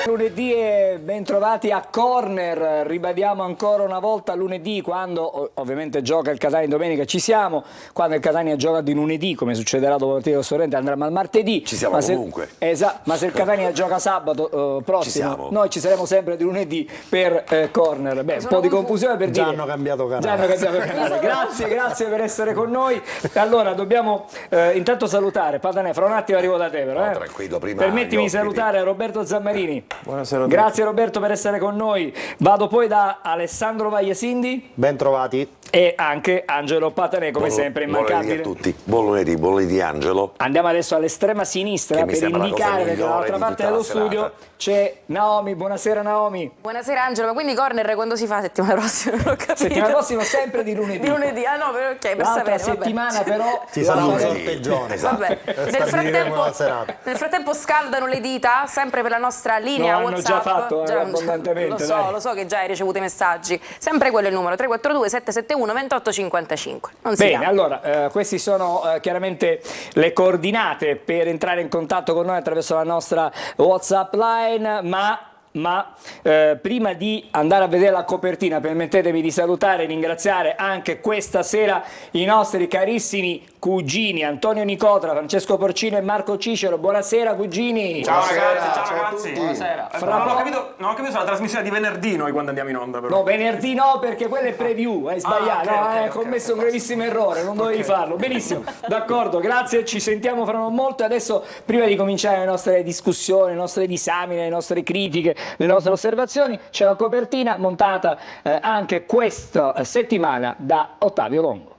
Lunedì e bentrovati a Corner, ribadiamo ancora una volta lunedì quando ovviamente gioca il Catania domenica ci siamo, quando il Catania gioca di lunedì come succederà dopo la partita con Sorrento andremo al martedì. Ci siamo comunque. Esatto, ma se il Catania gioca sabato prossimo noi ci saremo sempre di lunedì per Corner. Beh, un po' di confusione per dire. Già hanno cambiato canale. Già hanno cambiato canale. Grazie per essere con noi. Allora dobbiamo intanto salutare Patanè, fra un attimo arrivo da te però. No, tranquillo, prima permettimi di salutare Roberto Zammarini. Buonasera a tutti. Grazie Roberto per essere con noi. Vado poi da Alessandro Vagliasindi. Ben trovati. E anche Angelo Patanè, come sempre, immancabile. Buon lunedì a tutti. Buon lunedì Angelo. Andiamo adesso all'estrema sinistra per indicare che dall'altra parte dello studio c'è Naomi. Buonasera Naomi. Buonasera Angelo, ma quindi Corner quando si fa settimana prossima? Non ho capito. Settimana prossima sempre di lunedì. Di lunedì, ah no, ok, per l'altra sapere. settimana però ci sarà un sorteggione. Esatto. Vabbè. Nel frattempo scaldano le dita, sempre per la nostra linea WhatsApp. Hanno già fatto abbondantemente. Lo so che già hai ricevuto i messaggi. Sempre quello è il numero 342 771 2855. Bene, allora, queste sono chiaramente le coordinate per entrare in contatto con noi attraverso la nostra WhatsApp line, ma prima di andare a vedere la copertina permettetemi di salutare e ringraziare anche questa sera i nostri carissimi cugini Antonio Nicotra, Francesco Porcino e Marco Cicero. Buonasera cugini. Ciao ragazzi, ciao ragazzi. Buonasera. Non ho capito se la trasmissione di venerdì noi quando andiamo in onda però. No, venerdì no, perché quello è preview, hai sbagliato, hai commesso un gravissimo errore, non dovevi farlo. Benissimo, d'accordo, grazie, ci sentiamo fra non molto. Adesso, prima di cominciare le nostre discussioni, le nostre disamine, le nostre critiche, le nostre osservazioni, c'è la copertina montata anche questa settimana da Ottavio Longo.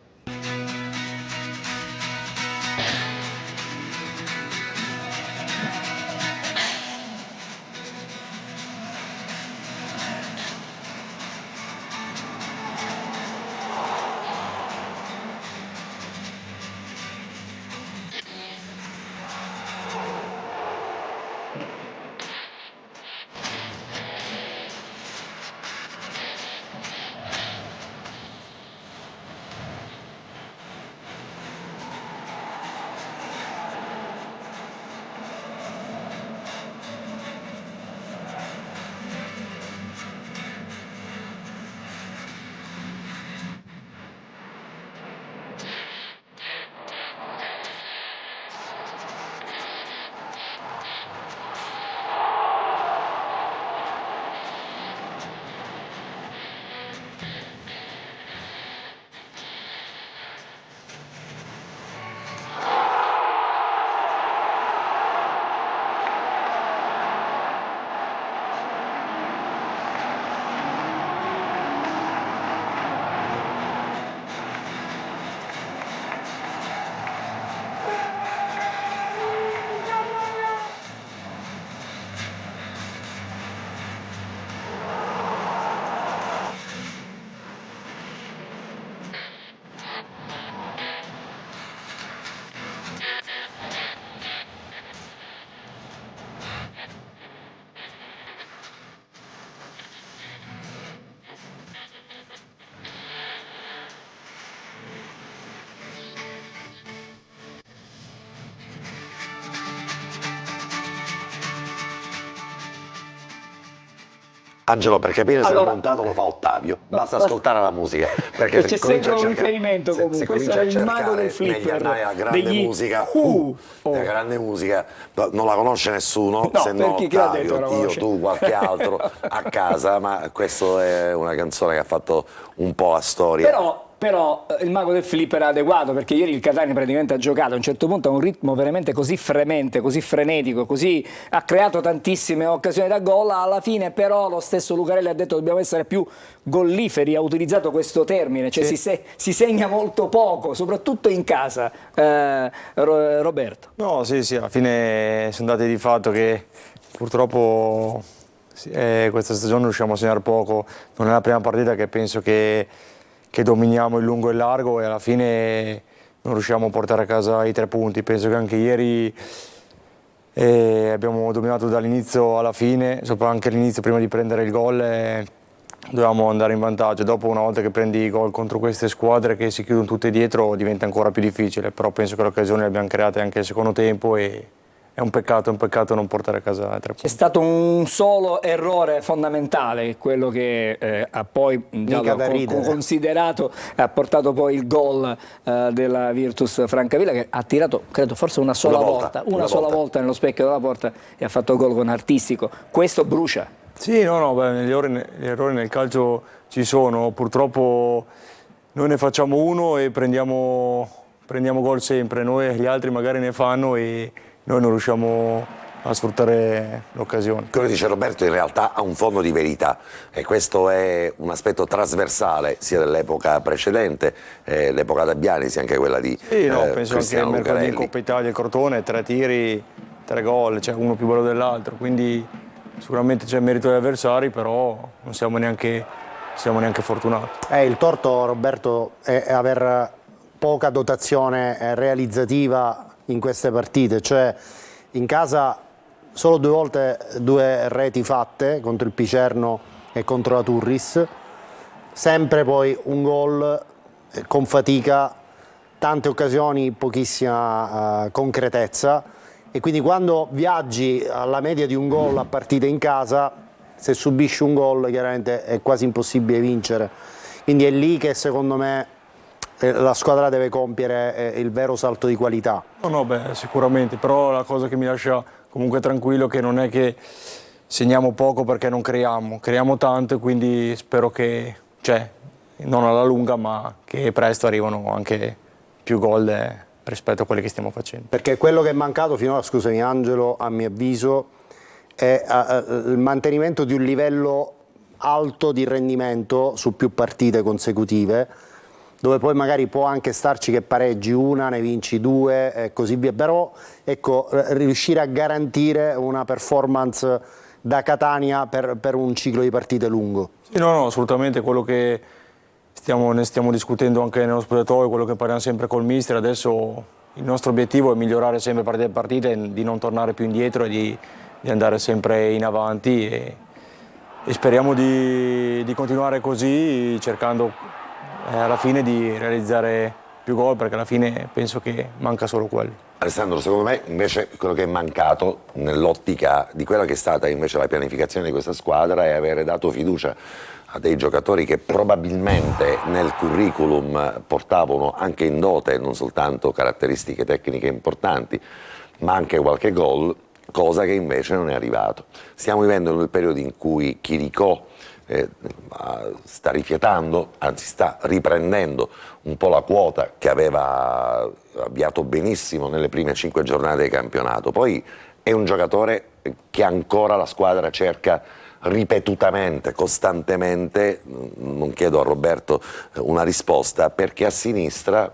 Angelo, per capire se l'ha montato lo fa Ottavio, basta ascoltare la musica. Perché c'è sempre un riferimento comunque, questo è il mago del flipper. La grande musica, la grande musica, non la conosce nessuno, se no Ottavio, io, tu, qualche altro a casa, ma questa è una canzone che ha fatto un po' la storia. Però il mago del flipper è adeguato, perché ieri il Catania praticamente ha giocato a un certo punto a un ritmo veramente così fremente, così frenetico, così ha creato tantissime occasioni da gol. Alla fine però lo stesso Lucarelli ha detto dobbiamo essere più golliferi, ha utilizzato questo termine, cioè si segna molto poco, soprattutto in casa. Roberto. No, sì, alla fine sono dati di fatto che purtroppo questa stagione riusciamo a segnare poco. Non è la prima partita che penso che dominiamo il lungo e il largo e alla fine non riusciamo a portare a casa i 3 punti. Penso che anche ieri abbiamo dominato dall'inizio alla fine, anche all'inizio prima di prendere il gol dovevamo andare in vantaggio. Dopo, una volta che prendi i gol contro queste squadre che si chiudono tutte dietro, diventa ancora più difficile, però penso che le occasioni le abbiamo create anche nel secondo tempo e è un peccato non portare a casa 3 punti. C'è stato un solo errore fondamentale, quello che ha poi considerato, ha portato poi il gol della Virtus Francavilla, che ha tirato, credo, forse una sola volta nello specchio della porta e ha fatto gol con Artistico. Questo brucia. Sì, gli errori nel calcio ci sono, purtroppo noi ne facciamo uno e prendiamo gol sempre, noi gli altri magari ne fanno e noi non riusciamo a sfruttare l'occasione. Quello che dice Roberto in realtà ha un fondo di verità e questo è un aspetto trasversale sia dell'epoca precedente, l'epoca Dabbiani, sia anche quella di penso Cristiano anche il mercoledì in Lucarelli. Coppa Italia, il Crotone, 3 tiri, 3 gol, cioè uno più bello dell'altro, quindi sicuramente c'è merito degli avversari, però non siamo neanche fortunati. Il torto, Roberto, è aver poca dotazione realizzativa in queste partite, cioè in casa solo 2 volte 2 reti fatte contro il Picerno e contro la Turris, sempre poi un gol con fatica, tante occasioni, pochissima concretezza, e quindi quando viaggi alla media di un gol a partita in casa, se subisci un gol chiaramente è quasi impossibile vincere, quindi è lì che secondo me la squadra deve compiere il vero salto di qualità. Sicuramente, però la cosa che mi lascia comunque tranquillo è che non è che segniamo poco perché non creiamo tanto, e quindi spero che, non alla lunga, ma che presto arrivano anche più gol rispetto a quelli che stiamo facendo. Perché quello che è mancato finora, scusami Angelo, a mio avviso, è il mantenimento di un livello alto di rendimento su più partite consecutive, dove poi magari può anche starci che pareggi una, ne vinci 2 e così via, però ecco, riuscire a garantire una performance da Catania per un ciclo di partite lungo. Sì, no, assolutamente, quello che ne stiamo discutendo anche nello spogliatoio, quello che parliamo sempre col mister. Adesso il nostro obiettivo è migliorare sempre partita per partita, di non tornare più indietro e di andare sempre in avanti, e speriamo di continuare così, cercando alla fine di realizzare più gol, perché alla fine penso che manca solo quello. Alessandro, secondo me invece quello che è mancato nell'ottica di quella che è stata invece la pianificazione di questa squadra è avere dato fiducia a dei giocatori che probabilmente nel curriculum portavano anche in dote non soltanto caratteristiche tecniche importanti, ma anche qualche gol, cosa che invece non è arrivato. Stiamo vivendo nel periodo in cui Chiricò sta rifiatando, anzi sta riprendendo un po' la quota che aveva avviato benissimo nelle prime 5 giornate di campionato. Poi è un giocatore che ancora la squadra cerca ripetutamente, costantemente. Non chiedo a Roberto una risposta, perché a sinistra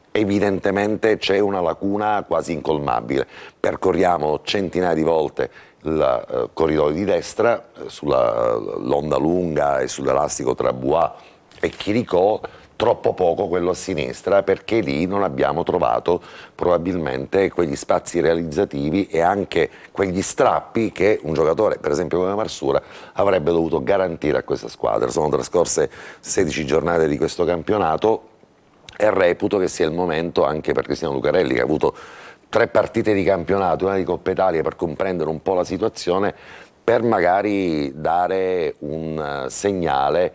evidentemente c'è una lacuna quasi incolmabile. Percorriamo centinaia di volte il corridoio di destra sull'onda lunga e sull'elastico tra Bois e Chiricò, troppo poco quello a sinistra, perché lì non abbiamo trovato probabilmente quegli spazi realizzativi e anche quegli strappi che un giocatore, per esempio come Marsura, avrebbe dovuto garantire a questa squadra. Sono trascorse 16 giornate di questo campionato e reputo che sia il momento anche per Cristiano Lucarelli, che ha avuto 3 partite di campionato, una di Coppa Italia, per comprendere un po' la situazione, per magari dare un segnale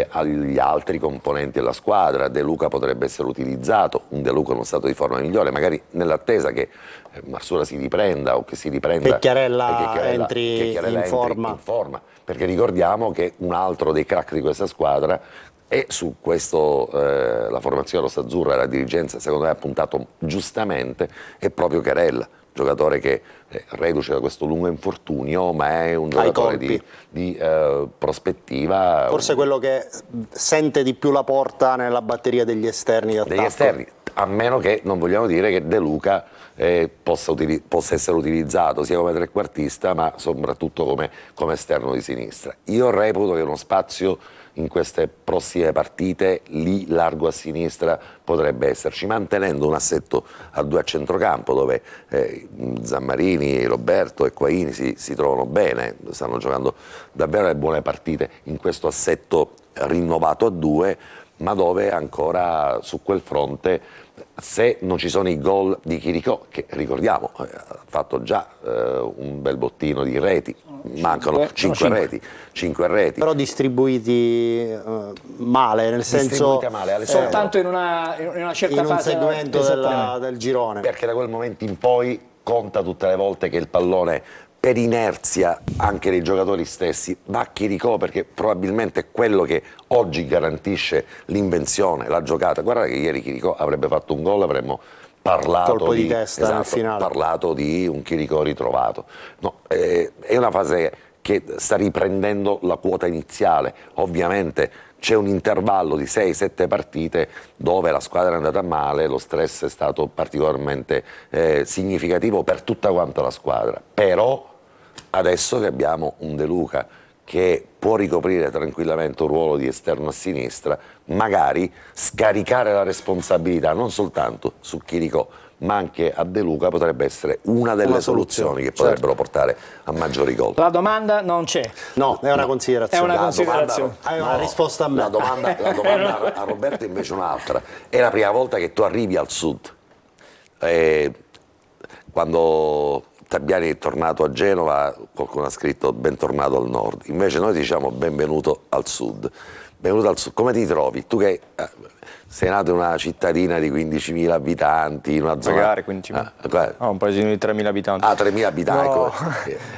agli altri componenti della squadra. De Luca potrebbe essere utilizzato, un De Luca in uno stato di forma migliore, magari nell'attesa che Marsura si riprenda o che si riprenda, che Chiarella entri in forma. Perché ricordiamo che un altro dei crack di questa squadra, e su questo la formazione rossazzurra e la dirigenza secondo me ha puntato giustamente, è proprio Chiarella, giocatore che reduce da questo lungo infortunio, ma è un giocatore di prospettiva. Forse quello che sente di più la porta nella batteria degli esterni d'attacco. Degli esterni, a meno che non vogliamo dire che De Luca possa essere utilizzato sia come trequartista ma soprattutto come esterno di sinistra. Io reputo che uno spazio in queste prossime partite lì largo a sinistra potrebbe esserci, mantenendo un assetto a 2 a centrocampo dove Zammarini, Roberto e Quaini si trovano bene, stanno giocando davvero le buone partite in questo assetto rinnovato a 2, ma dove ancora su quel fronte se non ci sono i gol di Chirico, che ricordiamo ha fatto già un bel bottino di reti, mancano 5 reti. Però distribuiti male, nel senso male, soltanto in una certa in un fase segmento del girone. Perché da quel momento in poi conta tutte le volte che il pallone, per inerzia anche dei giocatori stessi, va a Chirico, perché probabilmente è quello che oggi garantisce l'invenzione, la giocata. Guarda che ieri Chirico avrebbe fatto un gol, avremmo parlato colpo di testa nel finale. Parlato di un Chirico ritrovato. No, è una fase che sta riprendendo la quota iniziale. Ovviamente c'è un intervallo di 6-7 partite dove la squadra è andata male, lo stress è stato particolarmente significativo per tutta quanta la squadra, però adesso che abbiamo un De Luca che può ricoprire tranquillamente un ruolo di esterno a sinistra, magari scaricare la responsabilità non soltanto su Chirico ma anche a De Luca potrebbe essere una delle soluzioni che potrebbero portare a maggiori gol. La domanda non c'è. No, è una considerazione. È una considerazione. Hai una risposta a me. La domanda a Roberto invece è un'altra. È la prima volta che tu arrivi al sud. Quando Tabiani è tornato a Genova, qualcuno ha scritto bentornato al nord. Invece noi diciamo benvenuto al sud. Benvenuto al sud. Come ti trovi? Tu che sei nato in una cittadina di 15.000 abitanti, in una zona... Magari 15.000. Un paesino di 3.000 abitanti. 3.000 abitanti. No.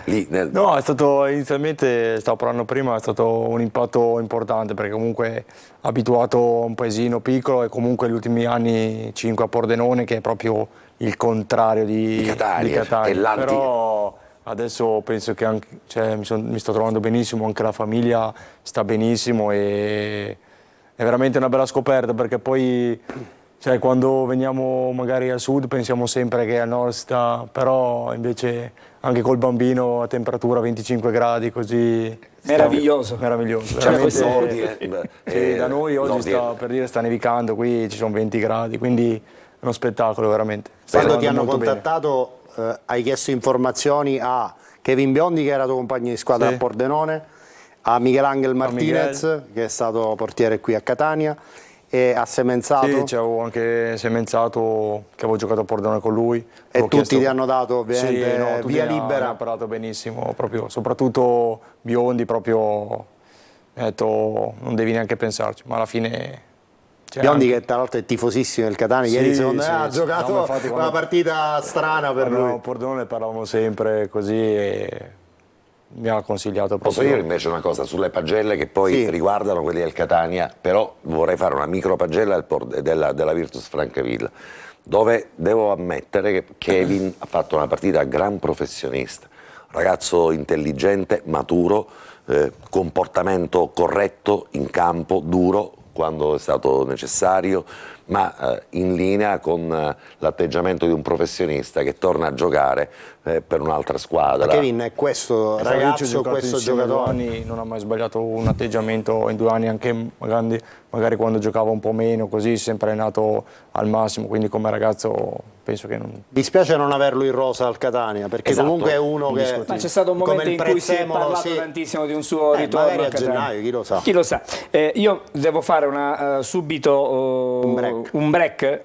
Lì No, è stato inizialmente, stavo parlando prima, è stato un impatto importante perché comunque abituato a un paesino piccolo e comunque gli ultimi anni 5 a Pordenone, che è proprio il contrario di Catania. Però adesso penso che anche, mi sto trovando benissimo, anche la famiglia sta benissimo e è veramente una bella scoperta, perché poi quando veniamo magari al sud pensiamo sempre che al nord sta, però invece anche col bambino a temperatura 25 gradi così... Meraviglioso. Meraviglioso. Da noi oggi sta nevicando, qui ci sono 20 gradi, quindi è uno spettacolo veramente. Quando ti hanno contattato hai chiesto informazioni a Kevin Biondi, che era tuo compagno di squadra a Pordenone, a Miguel Martinez, che è stato portiere qui a Catania, e a Semenzato. Sì, c'avevo anche Semenzato, che avevo giocato a Pordenone con lui. E tutti ti hanno dato ovviamente via libera. Ha parlato benissimo, proprio, soprattutto Biondi, proprio mi ha detto non devi neanche pensarci, ma alla fine... Biondi che tra l'altro è tifosissimo del Catania, ieri secondo me ha giocato una partita strana per lui. A Pordenone parlavamo sempre così e mi ha consigliato proprio. Posso dire invece una cosa sulle pagelle che poi riguardano quelli del Catania, però vorrei fare una micro pagella della Virtus Francavilla, dove devo ammettere che Kevin ha fatto una partita gran professionista, ragazzo intelligente, maturo, comportamento corretto in campo, duro quando è stato necessario, ma in linea con l'atteggiamento di un professionista che torna a giocare per un'altra squadra. Ma Kevin è questo ragazzo, questo giocatore. Anni, non ha mai sbagliato un atteggiamento in 2 anni, anche magari quando giocava un po' meno, così, sempre allenato al massimo, quindi come ragazzo penso che non... Dispiace non averlo in rosa al Catania, perché comunque è uno che... Ma c'è stato un momento in cui si è parlato tantissimo di un suo ritorno magari a Catania. Gennaio, chi lo sa. Chi lo sa. Io devo fare subito un break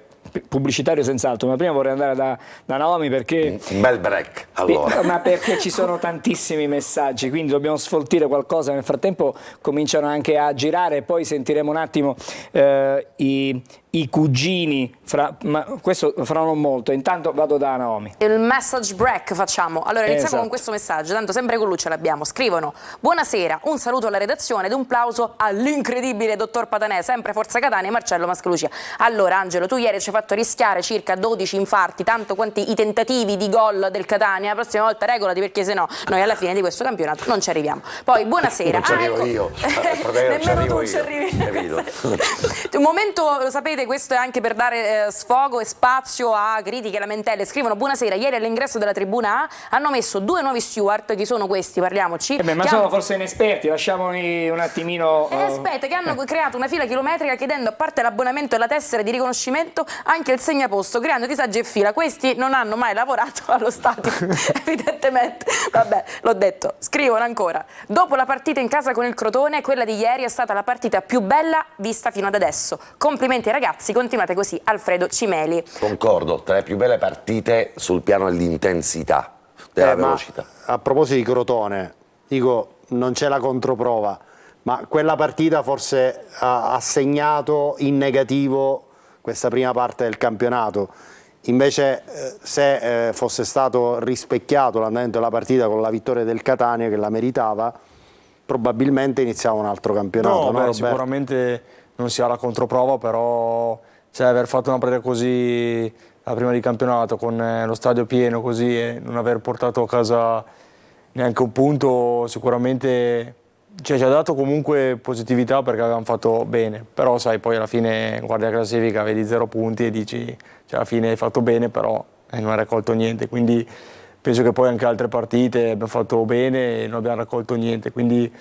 pubblicitario senz'altro, ma prima vorrei andare da Naomi perché... Un bel break, allora. Ma perché ci sono tantissimi messaggi, quindi dobbiamo sfoltire qualcosa, nel frattempo cominciano anche a girare e poi sentiremo un attimo i cugini, ma questo fra non molto. Intanto vado da Naomi. Il message break facciamo. Allora iniziamo con questo messaggio, tanto sempre con Lucia l'abbiamo. Scrivono: buonasera, un saluto alla redazione ed un plauso all'incredibile dottor Patanè, sempre Forza Catania, Marcello Mascalucia. Allora Angelo, tu ieri ci hai fatto rischiare circa 12 infarti, tanto quanti i tentativi di gol del Catania. La prossima volta regolati, perché sennò noi alla fine di questo campionato non ci arriviamo. Poi buonasera. Non ci arrivo io. Nemmeno tu ci arrivi. Un momento, lo sapete, questo è anche per dare sfogo e spazio a critiche e lamentele. Scrivono: buonasera, ieri all'ingresso della tribuna A hanno messo 2 nuovi steward. Chi sono questi? Parliamoci. Ma sono forse inesperti, lasciamoli un attimino... Aspetta, che hanno creato una fila chilometrica chiedendo, a parte l'abbonamento e la tessera di riconoscimento, anche il segnaposto, creando disagi e fila. Questi non hanno mai lavorato allo stadio, evidentemente. Vabbè, l'ho detto. Scrivono ancora: dopo la partita in casa con il Crotone, quella di ieri è stata la partita più bella vista fino ad adesso. Complimenti ai ragazzi Ragazzi, continuate così, Alfredo Cimeli. Concordo, tra le più belle partite sul piano dell'intensità, della velocità. A proposito di Crotone, dico, non c'è la controprova, ma quella partita forse ha segnato in negativo questa prima parte del campionato. Invece se fosse stato rispecchiato l'andamento della partita con la vittoria del Catania, che la meritava, probabilmente iniziava un altro campionato. No, sicuramente non si ha la controprova, però aver fatto una partita così la prima di campionato con lo stadio pieno così e non aver portato a casa neanche un punto sicuramente ci ha dato comunque positività, perché avevamo fatto bene, però sai, poi alla fine guardi la classifica, vedi 0 punti e dici alla fine hai fatto bene, però non hai raccolto niente, quindi penso che poi anche altre partite abbiamo fatto bene e non abbiamo raccolto niente, quindi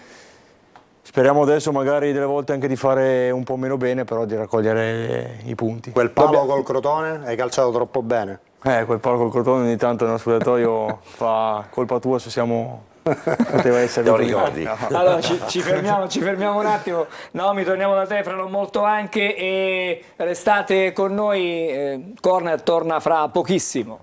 speriamo adesso magari delle volte anche di fare un po' meno bene, però di raccogliere i punti. Quel palo col Crotone hai calciato troppo bene. Quel palo col Crotone ogni tanto nello spogliatoio fa colpa tua se siamo... poteva essere. Te lo ricordi? No. Allora ci fermiamo un attimo. Naomi, torniamo da te fra non molto anche e restate con noi. Corner torna fra pochissimo.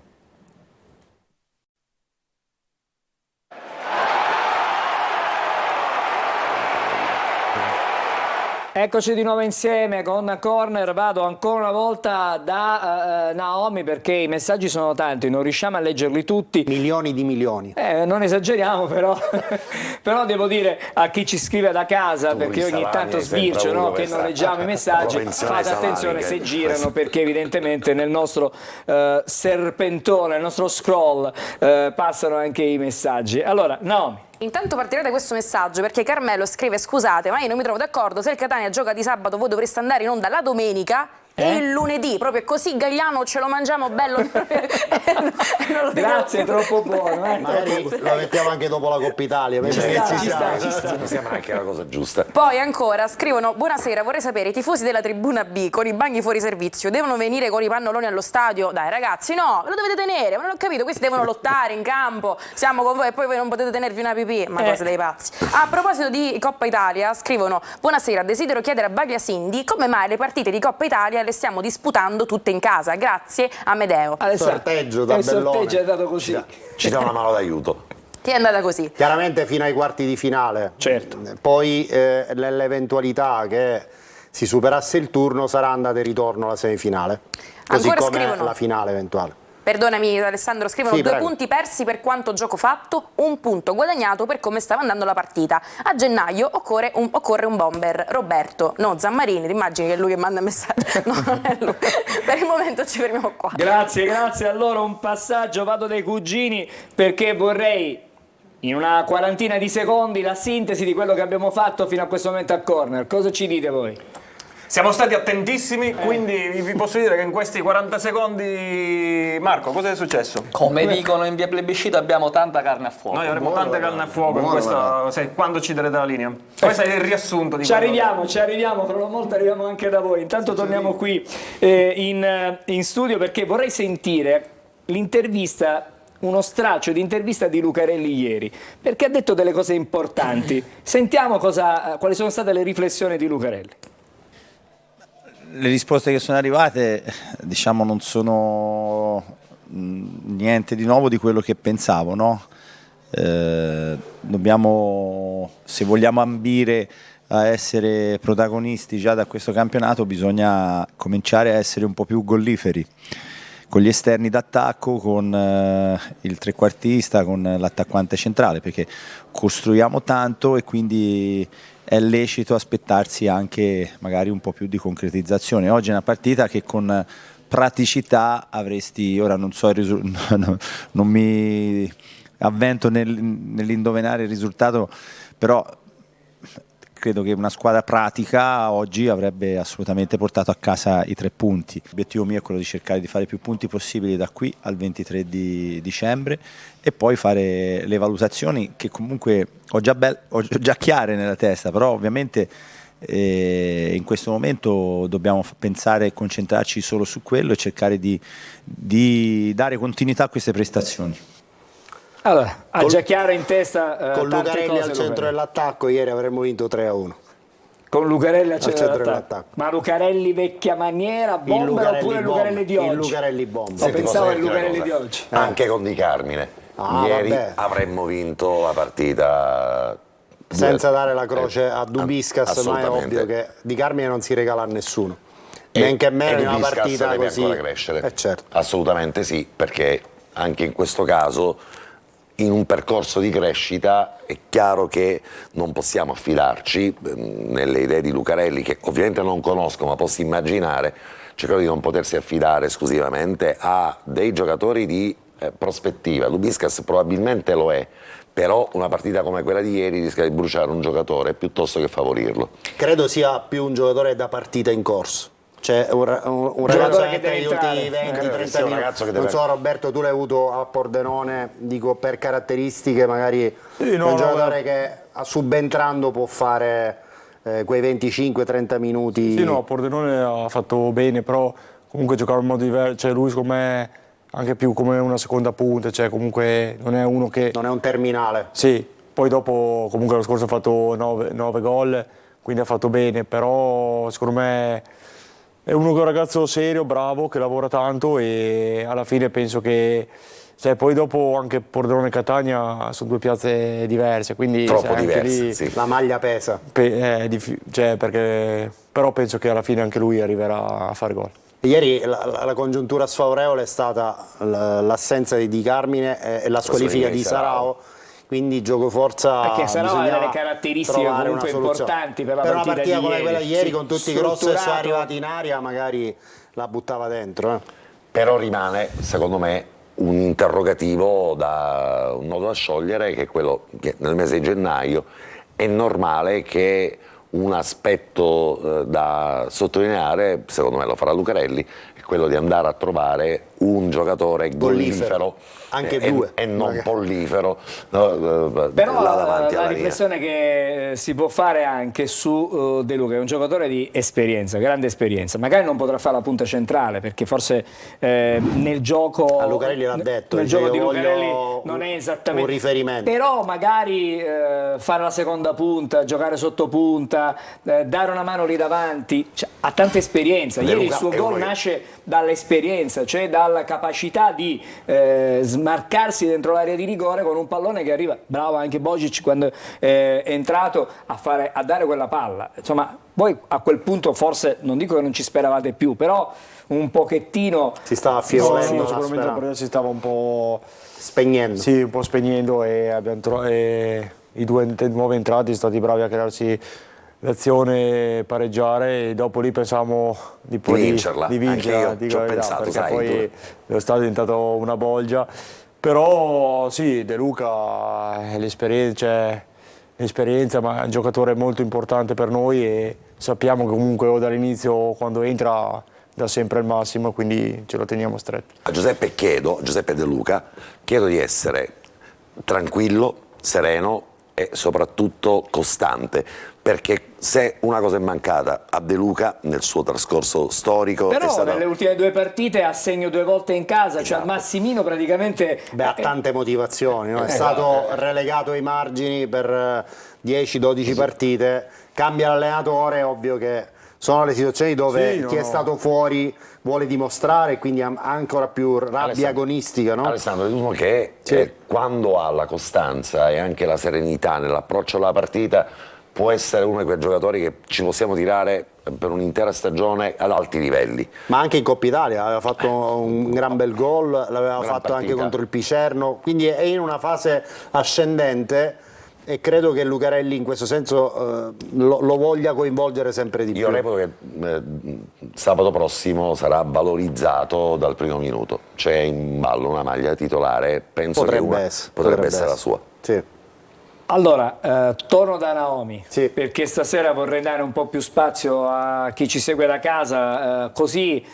Eccoci di nuovo insieme con Corner. Vado ancora una volta da Naomi, perché i messaggi sono tanti, non riusciamo a leggerli tutti. Milioni di milioni. Non esageriamo, però però devo dire a chi ci scrive da casa, perché ogni tanto sbircio, no, che non leggiamo i messaggi, fate attenzione se girano, perché evidentemente nel nostro serpentone, nel nostro scroll passano anche i messaggi. Allora, Naomi. Intanto partirei da questo messaggio, perché Carmelo scrive: scusate, ma io non mi trovo d'accordo, se il Catania gioca di sabato voi dovreste andare in onda la domenica e il lunedì, proprio così Gagliano ce lo mangiamo bello. Grazie, troppo buono. Magari la mettiamo anche dopo la Coppa Italia. Ci sta. Mi sembra anche la cosa giusta. Poi ancora scrivono: buonasera, vorrei sapere, i tifosi della tribuna B con i bagni fuori servizio devono venire con i pannoloni allo stadio? Dai ragazzi, no, ve lo dovete tenere, ma non ho capito, questi devono lottare in campo, siamo con voi e poi voi non potete tenervi una pipì, ma cose dei pazzi. A proposito di Coppa Italia, scrivono: buonasera, desidero chiedere a Baglia Cindy come mai le partite di Coppa Italia le stiamo disputando tutte in casa. Grazie, Amedeo. Il sorteggio da Bellone. Il sorteggio è dato così. Ci dà una mano d'aiuto. Ti è andata così. Chiaramente fino ai quarti di finale. Certo. Poi nell'eventualità che si superasse il turno sarà andata e ritorno alla semifinale. Così Ancora come scrivono: la finale eventuale. Perdonami Alessandro, scrivono: Sì, 2 prego. punti persi per quanto gioco fatto, 1 punto guadagnato per come stava andando la partita. A gennaio occorre un bomber. Roberto, no Zammarini, immagini che è lui che manda messaggio. No, non è lui. Per il momento ci fermiamo qua. Grazie. Allora un passaggio, vado dai cugini, perché vorrei in una quarantina di secondi la sintesi di quello che abbiamo fatto fino a questo momento a Corner. Cosa ci dite voi? Siamo stati attentissimi, quindi vi posso dire che in questi 40 secondi... Marco, cosa è successo? Come dicono in via plebiscito, abbiamo tanta carne a fuoco. Noi avremo tanta carne a fuoco in questa, quando ci darete la linea. Questo è il riassunto di Ci arriviamo, fra non molto arriviamo anche da voi. Intanto torniamo qui in studio, perché vorrei sentire l'intervista, uno straccio di intervista di Lucarelli ieri, perché ha detto delle cose importanti. Sentiamo quali sono state le riflessioni di Lucarelli. Le risposte che sono arrivate, diciamo, non sono niente di nuovo di quello che pensavo, no? Dobbiamo, se vogliamo ambire a essere protagonisti già da questo campionato, bisogna cominciare a essere un po' più golliferi, con gli esterni d'attacco, con il trequartista, con l'attaccante centrale, perché costruiamo tanto e quindi è lecito aspettarsi anche magari un po' più di concretizzazione. Oggi è una partita che con praticità avresti, ora non so, non mi avvento nell'indovinare il risultato, però credo che una squadra pratica oggi avrebbe assolutamente portato a casa i 3 punti. L'obiettivo mio è quello di cercare di fare più punti possibili da qui al 23 di dicembre e poi fare le valutazioni che comunque ho già chiare nella testa, però ovviamente in questo momento dobbiamo pensare e concentrarci solo su quello e cercare di dare continuità a queste prestazioni. Allora, ha già chiaro in testa con tante Lucarelli cose, al centro dell'attacco ieri avremmo vinto 3-1. Con Lucarelli al centro centro dell'attacco. dell'attacco. Ma Lucarelli vecchia maniera, bomber oppure Lucarelli di oggi? Il Lucarelli bomber. Io pensavo al Lucarelli di oggi. Anche con Di Carmine. Ieri vabbè. avremmo vinto la partita Senza dare la croce a Dubiscas, ma è ovvio che Di Carmine non si regala a nessuno. Men che meno in una Dubiscas partita deve così. ancora crescere. Certo. Assolutamente sì, perché anche in questo caso, in un percorso di crescita, è chiaro che non possiamo affidarci nelle idee di Lucarelli, che ovviamente non conosco, ma posso immaginare, cercare di non potersi affidare esclusivamente a dei giocatori di prospettiva. Dubiscas probabilmente lo è, però una partita come quella di ieri rischia di bruciare un giocatore piuttosto che favorirlo. Credo sia più un giocatore da partita in corso. Cioè un ragazzo che negli ultimi 20-30 minuti. Non so, Roberto, tu l'hai avuto a Pordenone, dico per caratteristiche, magari un giocatore che subentrando può fare quei 25-30 minuti. Sì, no, Pordenone ha fatto bene, però comunque giocava in modo diverso, cioè lui secondo me anche più come una seconda punta, cioè comunque non è uno che... Non è un terminale. Sì, poi dopo comunque l'anno scorso ha fatto 9 gol, quindi ha fatto bene, però secondo me è un ragazzo serio, bravo, che lavora tanto e alla fine penso che... Cioè, poi dopo anche Pordenone e Catania sono due piazze diverse, quindi... Troppo anche diverse, lì, sì. La maglia pesa. però penso che alla fine anche lui arriverà a fare gol. Ieri la congiuntura sfavorevole è stata l'assenza di Di Carmine e la squalifica di Sarao, quindi gioco forza. Perché Sarao ha bisognava delle caratteristiche trovare comunque una soluzione. importanti per la una partita partita di come ieri. quella di ieri, Sì, con tutti i grossi e sono strutturato. arrivati in aria, magari la buttava dentro. Però rimane, secondo me, un interrogativo, un nodo da sciogliere, che è quello che nel mese di gennaio è normale che un aspetto da sottolineare, secondo me lo farà Lucarelli, è quello di andare a trovare un giocatore gollifero, anche due, e non magari pollifero. Però là davanti la alla riflessione che si può fare anche su De Luca, è un giocatore di esperienza, grande esperienza, magari non potrà fare la punta centrale perché forse nel gioco... A Lucarelli l'ha detto, nel gioco di Lucarelli non è esattamente... un riferimento. Però magari fare la seconda punta, giocare sotto punta, dare una mano lì davanti, cioè, ha tanta esperienza. Ieri il suo gol nasce dall'esperienza, cioè dalla capacità di smarcarsi dentro l'area di rigore con un pallone che arriva, bravo anche Bogic quando è entrato a dare quella palla. Insomma, voi a quel punto forse, non dico che non ci speravate più, però un pochettino... Si stava affievolendo. No, sicuramente la partita si stava un po' spegnendo. Sì, un po' spegnendo e i due nuovi entrati sono stati bravi a crearsi l'azione, pareggiare e dopo lì pensavamo di vincerla. Di vincerla, anche io ci ho pensato, perché sai, poi lo stadio è diventato una bolgia. Però sì, De Luca è l'esperienza, ma è un giocatore molto importante per noi e sappiamo che comunque dall'inizio quando entra dà sempre il massimo, quindi ce lo teniamo stretto. A Giuseppe De Luca, chiedo di essere tranquillo, sereno e soprattutto costante, perché se una cosa è mancata a De Luca nel suo trascorso storico però è stata... nelle ultime due partite ha segno 2 volte in casa, cioè al Massimino praticamente... Ha tante motivazioni, no? È stato relegato ai margini per 10-12 partite, cambia l'allenatore, è ovvio che sono le situazioni dove chi è stato fuori vuole dimostrare, quindi ha ancora più rabbia agonistica, no? Alessandro, uno che quando ha la costanza e anche la serenità nell'approccio alla partita può essere uno di quei giocatori che ci possiamo tirare per un'intera stagione ad alti livelli. Ma anche in Coppa Italia aveva fatto un gran bel gol, l'aveva fatto anche contro il Picerno, quindi è in una fase ascendente e credo che Lucarelli in questo senso lo voglia coinvolgere sempre di più. Io reputo che sabato prossimo sarà valorizzato dal primo minuto, c'è in ballo una maglia titolare, penso potrebbe essere la sua. Sì. Allora, torno da Naomi, perché stasera vorrei dare un po' più spazio a chi ci segue da casa, così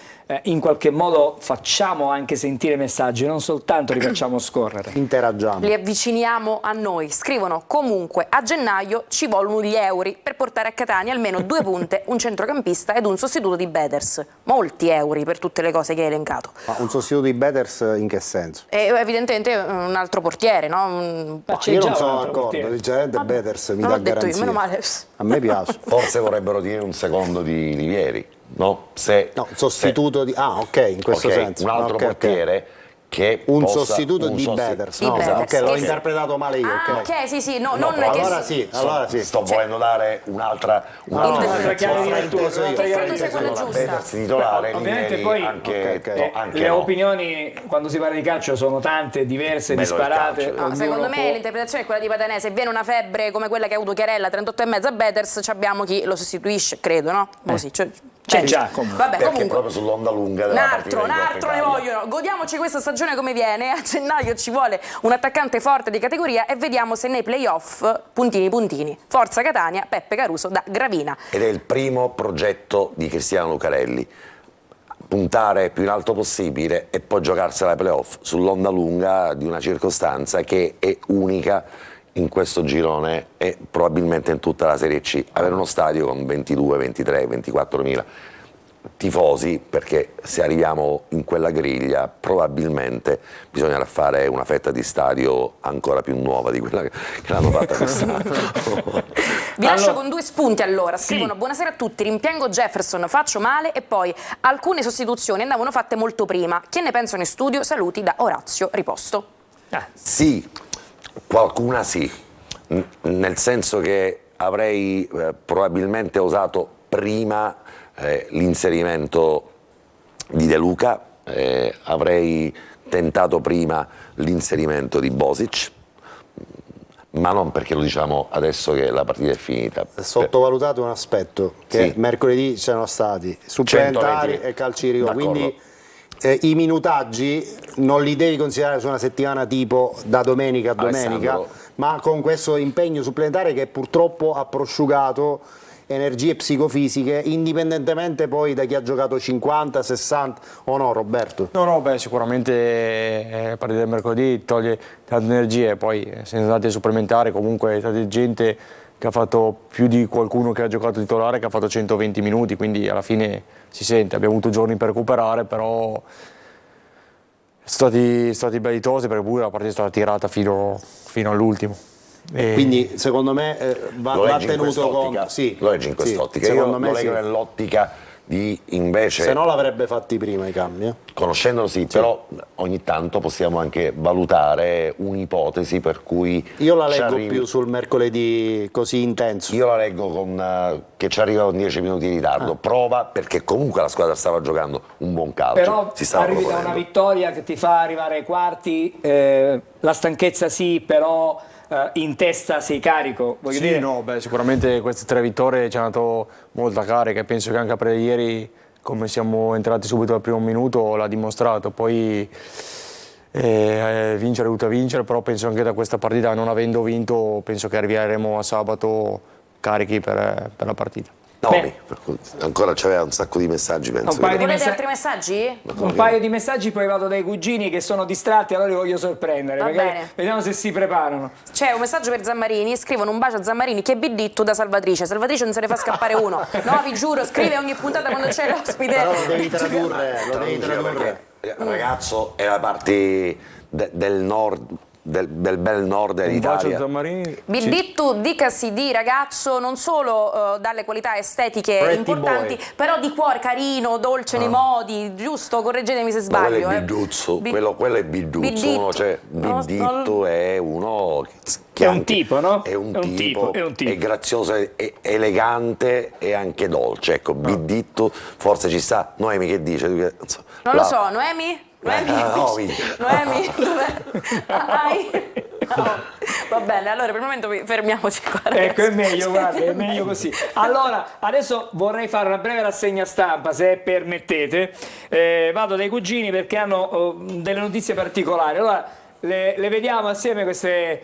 in qualche modo facciamo anche sentire messaggi, non soltanto li facciamo scorrere. Interagiamo. Li avviciniamo a noi. Scrivono: comunque a gennaio ci vogliono gli euro per portare a Catania almeno 2 punte, un centrocampista ed un sostituto di Beders. Molti euro per tutte le cose che hai elencato. Ma un sostituto di Beders in che senso? E evidentemente un altro portiere, no? Io non sono d'accordo, sinceramente Beders mi Non dà l'ho detto io, garanzia. meno male. A me piace. Forse vorrebbero dire un secondo di Livieri, no? No, sostituto di... Ah, ok, in questo senso. Un altro Ok, ok. portiere che Un possa- sostituto un di sosti- Beders. Di No, Beders, ok, l'ho sì. interpretato male io. Ah, ok. ok, sì, no, No, non però che Allora sì, allora sì. Sto volendo dare un'altra Un'altra chiave di lettura, inteso io. un'altra chiave di Credo sia quella lettura. giusta. Beders titolare, Ovviamente Livieri poi anche, ok. no, anche le no. opinioni quando si parla di calcio sono tante, diverse, Bello il disparate. calcio. No, ognuno secondo me può- l'interpretazione è quella di Patanè. Se viene una febbre come quella che ha avuto Chiarella, 38,5 a Beders, ci abbiamo chi lo sostituisce, credo, no? Così, C'è penso. già, comunque. Vabbè, Perché comunque. proprio sull'onda lunga della partita Un di Coppa altro ne Italia. vogliono. Godiamoci questa stagione come viene. A gennaio ci vuole un attaccante forte di categoria e vediamo se nei playoff, puntini puntini. Forza Catania, Peppe Caruso da Gravina. Ed è il primo progetto di Cristiano Lucarelli. Puntare più in alto possibile e poi giocarsela ai playoff sull'onda lunga di una circostanza che è unica in questo girone e probabilmente in tutta la Serie C. Avere uno stadio con 22, 23, 24 mila tifosi, perché se arriviamo in quella griglia probabilmente bisognerà fare una fetta di stadio ancora più nuova di quella che l'hanno fatta quest'anno. Vi lascio Allora- con 2 spunti allora. Scrivono: buonasera a tutti, rimpiango Jefferson, faccio male, e poi alcune sostituzioni andavano fatte molto prima. Che ne pensano in studio? Saluti da Orazio Riposto. Sì, qualcuna sì, nel senso che avrei probabilmente osato prima l'inserimento di De Luca, avrei tentato prima l'inserimento di Bosic, ma non perché lo diciamo adesso che la partita è finita. Sottovalutato un aspetto, che Sì. mercoledì c'erano stati supplementari 120. e calci di rigore, D'accordo. quindi i minutaggi non li devi considerare su una settimana tipo da domenica a domenica, Alessandro. ma con questo impegno supplementare che purtroppo ha prosciugato energie psicofisiche, indipendentemente poi da chi ha giocato 50, 60 o no, Roberto? No, beh, sicuramente la partita del mercoledì toglie tante energie, poi siamo andati a supplementare, comunque è stata gente che ha fatto più di qualcuno che ha giocato titolare, che ha fatto 120 minuti, quindi alla fine si sente, abbiamo avuto giorni per recuperare, però sono stati belli tosti perché pure la partita è stata tirata fino all'ultimo. E Quindi secondo me Lo va leggi in tenuto quest'ottica? conto. Sì, Lo leggi in sì, quest'ottica? secondo Io me lo leggo sì. nell'ottica di invece... Se no l'avrebbe fatti prima i cambi. Conoscendolo sì, però ogni tanto possiamo anche valutare un'ipotesi per cui... Io la ci leggo arrivi- più sul mercoledì così intenso. Io la leggo che ci arriva con 10 minuti di ritardo, prova perché comunque la squadra stava giocando un buon calcio, Però si stava arrivi da una proponendo. vittoria che ti fa arrivare ai quarti, la stanchezza sì, però in testa sei carico, voglio sì, dire. no, beh, sicuramente queste 3 vittorie ci hanno dato molta carica e penso che anche per ieri, come siamo entrati subito al primo minuto, l'ha dimostrato. Poi vincere è dovuta vincere, però penso anche da questa partita, non avendo vinto, penso che arriveremo a sabato carichi per la partita. Nomi, ancora c'aveva un sacco di messaggi, penso. Un paio di Volete messa- altri messaggi? Un paio di messaggi, poi vado dai cugini che sono distratti, allora li voglio sorprendere. Va magari bene. vediamo se si preparano. C'è un messaggio per Zammarini, scrivono: un bacio a Zammarini, che biditto da Salvatrice. Salvatrice non se ne fa scappare uno. No, vi giuro, scrive ogni puntata quando c'è l'ospite. Però lo devi tradurre, lo devi tradurre. Perché il ragazzo è la parte del nord, del bel nord Un bacio a dell'Italia. Zammarini. Biditto, dicasi di ragazzo non solo dalle qualità estetiche Pretty importanti, boy. però di cuore carino, dolce nei modi, giusto? Correggetemi se Ma sbaglio. quello è biduzzo, quello è biduzzo, Biditto. uno, cioè, biditto è uno che È un anche- tipo, no? È un È un tipo, tipo, è un tipo. è grazioso, è elegante e anche dolce, ecco, biditto forse ci sta. Noemi che dice? Non lo so, Noemi? Noemi? Noemi. Noemi? Dov'è? No. Va bene, allora per il momento fermiamoci qua. ragazzi. Ecco, è meglio, guarda, è meglio così. Allora, adesso vorrei fare una breve rassegna stampa, se permettete. Vado dai cugini perché hanno delle notizie particolari. Allora, le vediamo assieme queste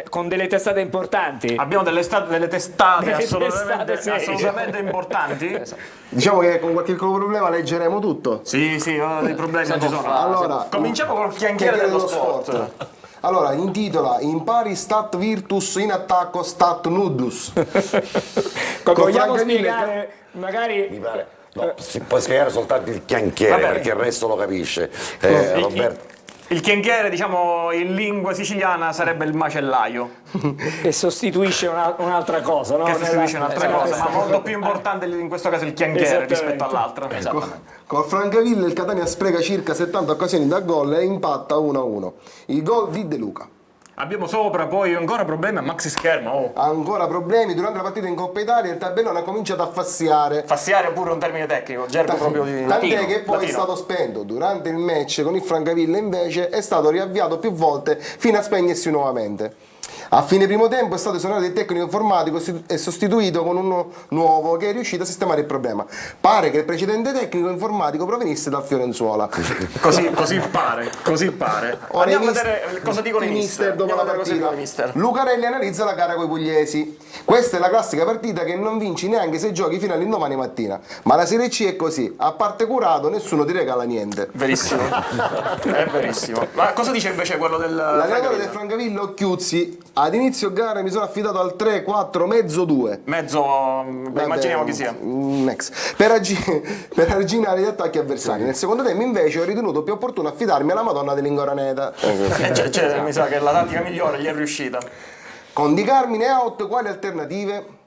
con delle testate importanti. Abbiamo delle testate assolutamente importanti. Diciamo che con qualche problema leggeremo tutto. Sì, dei problemi non ci sono. Allora, cominciamo col chiacchiere dello sport. Allora, intitola Impari stat virtus in attacco stat nudus. Vogliamo spiegare magari... Mi pare. No, si può spiegare soltanto il chianchiere, perché il resto lo capisce. Roberto. Il chianchiere, diciamo, in lingua siciliana sarebbe il macellaio. Che sostituisce un'altra cosa, no? Che sostituisce un'altra cosa, ma molto più importante in questo caso il chianchiere rispetto all'altra. Col Francavilla il Catania spreca circa 70 occasioni da gol e impatta 1-1. Il gol di De Luca. Abbiamo sopra poi ancora problemi a maxi schermo. Ancora problemi, durante la partita in Coppa Italia il tabellone ha cominciato a fasziare. Fasziare è pure un termine tecnico, gergo proprio di tant'è che poi è stato spento. Durante il match con il Francavilla invece è stato riavviato più volte fino a spegnersi nuovamente. A fine primo tempo è stato esonerato il tecnico informatico e sostituito con uno nuovo che è riuscito a sistemare il problema. Pare che il precedente tecnico informatico provenisse dal Fiorenzuola. Così pare. Ora andiamo a vedere cosa dicono i mister dopo la partita. Lucarelli analizza la gara coi pugliesi. Questa è la classica partita che non vinci neanche se giochi fino all'indomani mattina. Ma la Serie C è così, a parte curato nessuno ti regala niente. Verissimo. È verissimo. Ma cosa dice invece quello l'allenatore del Francavilla Chiuzzi? Ad inizio gara mi sono affidato al 3-4 mezzo 2. Mezzo, immaginiamo chi sia. Per arginare gli attacchi avversari. Nel secondo tempo invece ho ritenuto più opportuno affidarmi alla Madonna dell'Ingoraneta. Mi sa che la tattica migliore gli è riuscita. Con Di Carmine out, quali alternative?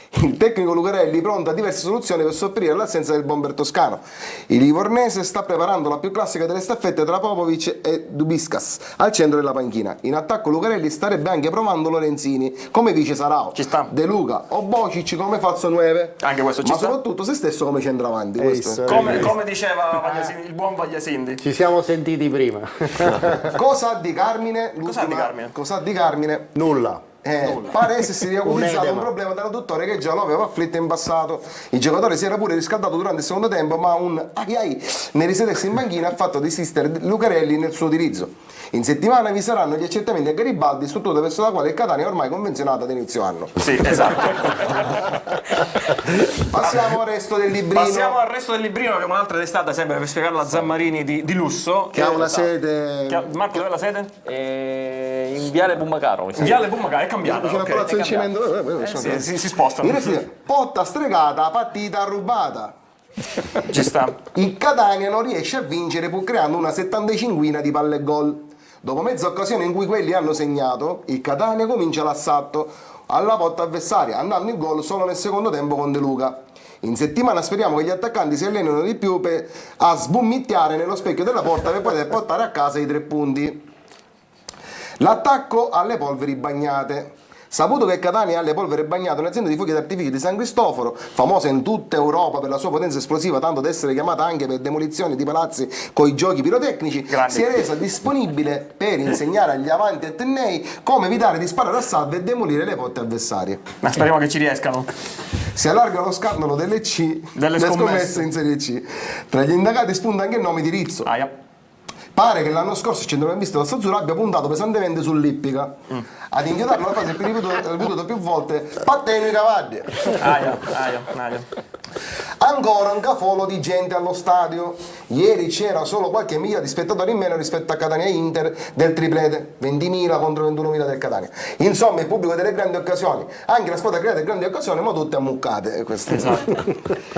Il tecnico Lucarelli pronto a diverse soluzioni per sopperire all'assenza del bomber toscano. Il livornese sta preparando la più classica delle staffette tra Popovic e Dubiscas al centro della panchina. In attacco Lucarelli starebbe anche provando Lorenzini come vice Sarao, De Luca o Bocic come falso 9. Anche questo ci ma sta. soprattutto se stesso come centravanti. Come diceva il buon Vagliasindi. Ci siamo sentiti prima. Cosa ha Di Carmine? Cosa ha Di Carmine? Nulla. Pare essersi riacutizzato un problema dell'adduttore che già lo aveva afflitto in passato. Il giocatore si era pure riscaldato durante il secondo tempo, ma un nel risedersi in panchina ha fatto desistere Lucarelli nel suo utilizzo. In settimana vi saranno gli accertamenti a Garibaldi, struttura verso la quale il Catania è ormai convenzionata ad inizio anno. Sì, esatto. Passiamo al resto del librino. Passiamo al resto del librino, abbiamo un'altra testata sempre per spiegarla a Zammarini di lusso. Che ha una sede. Marco, dove è la sede? In Viale Bumbacaro. Viale Bumbacaro, è cambiato. C'è una palazzo di cemento. Si spostano. Potta stregata, partita rubata. Ci sta. Il Catania non riesce a vincere pur creando una 75ina di palle gol. Dopo mezza occasione in cui quelli hanno segnato, il Catania comincia l'assalto alla porta avversaria, andando in gol solo nel secondo tempo con De Luca. In settimana speriamo che gli attaccanti si allenino di più a sbummittiare nello specchio della porta per poter portare a casa i 3 punti. L'attacco alle polveri bagnate. Saputo che Catania ha le polvere bagnate, un'azienda di fuochi d'artificio di San Cristoforo, famosa in tutta Europa per la sua potenza esplosiva, tanto da essere chiamata anche per demolizioni di palazzi con i giochi pirotecnici, si è resa disponibile per insegnare agli avanti etnei come evitare di sparare a salve e demolire le porte avversarie. Ma speriamo che ci riescano. Si allarga lo scandalo delle scommesse in Serie C. Tra gli indagati spunta anche il nome di Rizzo. Pare che l'anno scorso il centrocampista dello Stazzurro abbia puntato pesantemente sull'ippica. Ad inchiodarlo la fase più ripetuto più volte Patteno i Cavalli. Ancora un cafolo di gente allo stadio. Ieri c'era solo qualche migliaia di spettatori in meno rispetto a Catania Inter del triplete, 20.000 contro 21.000 del Catania. Insomma il pubblico delle grandi occasioni, anche la squadra crea delle grandi occasioni ma tutte ammuccate. Esatto.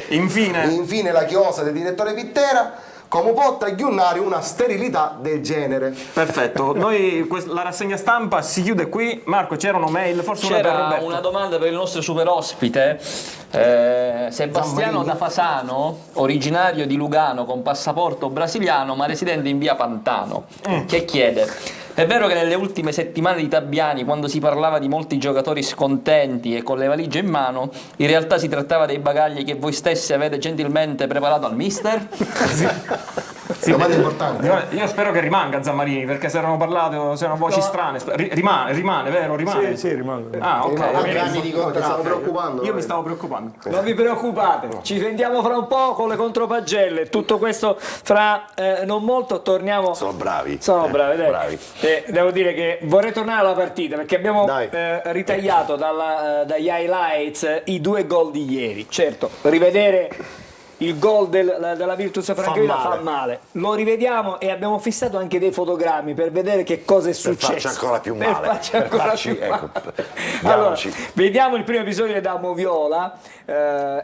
Infine la chiosa del direttore Pittera. Come può tagliare una sterilità del genere? Perfetto, noi la rassegna stampa si chiude qui. Marco, c'era una mail, forse una per Roberto. Una domanda per il nostro super ospite, Sebastiano da Fasano, originario di Lugano con passaporto brasiliano ma residente in via Pantano, che chiede: è vero che nelle ultime settimane di Tabiani, quando si parlava di molti giocatori scontenti e con le valigie in mano, in realtà si trattava dei bagagli che voi stessi avete gentilmente preparato al mister? Domande importanti. Io spero che rimanga Zammarini, perché se erano parlato, se erano voci strane. Rimane, vero? Rimane? Sì, rimango. Ah, ok. Anni di contratto. Stavo preoccupando. Io mi stavo preoccupando. Non vi preoccupate, ci sentiamo fra un po' con le contropagelle. Tutto questo fra non molto, torniamo. Sono bravi. Sono bravi, dai. Bravi. Devo dire che vorrei tornare alla partita perché abbiamo Dai. ritagliato dagli highlights i 2 gol di ieri. Certo, rivedere il gol della Virtus Francavilla fa male. Lo rivediamo e abbiamo fissato anche dei fotogrammi per vedere che cosa è successo. farci ancora più Per male. farci ancora più male. Allora, vediamo il primo episodio da Moviola.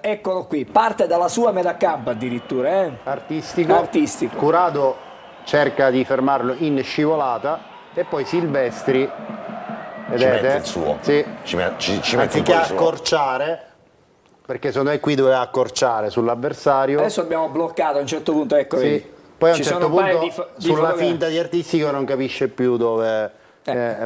Eccolo qui, parte dalla sua metà campo addirittura. Artistico. Curado cerca di fermarlo in scivolata e poi Silvestri, vedete? Ci mette il suo. Sì. Ci mette un Anziché po' il suo. accorciare, perché secondo me qui doveva accorciare sull'avversario. Adesso abbiamo bloccato a un certo punto, ecco, Sì. vedi. Poi a un Ci certo sono un paio punto di sulla fotogrammi. finta di Artistico non capisce più dove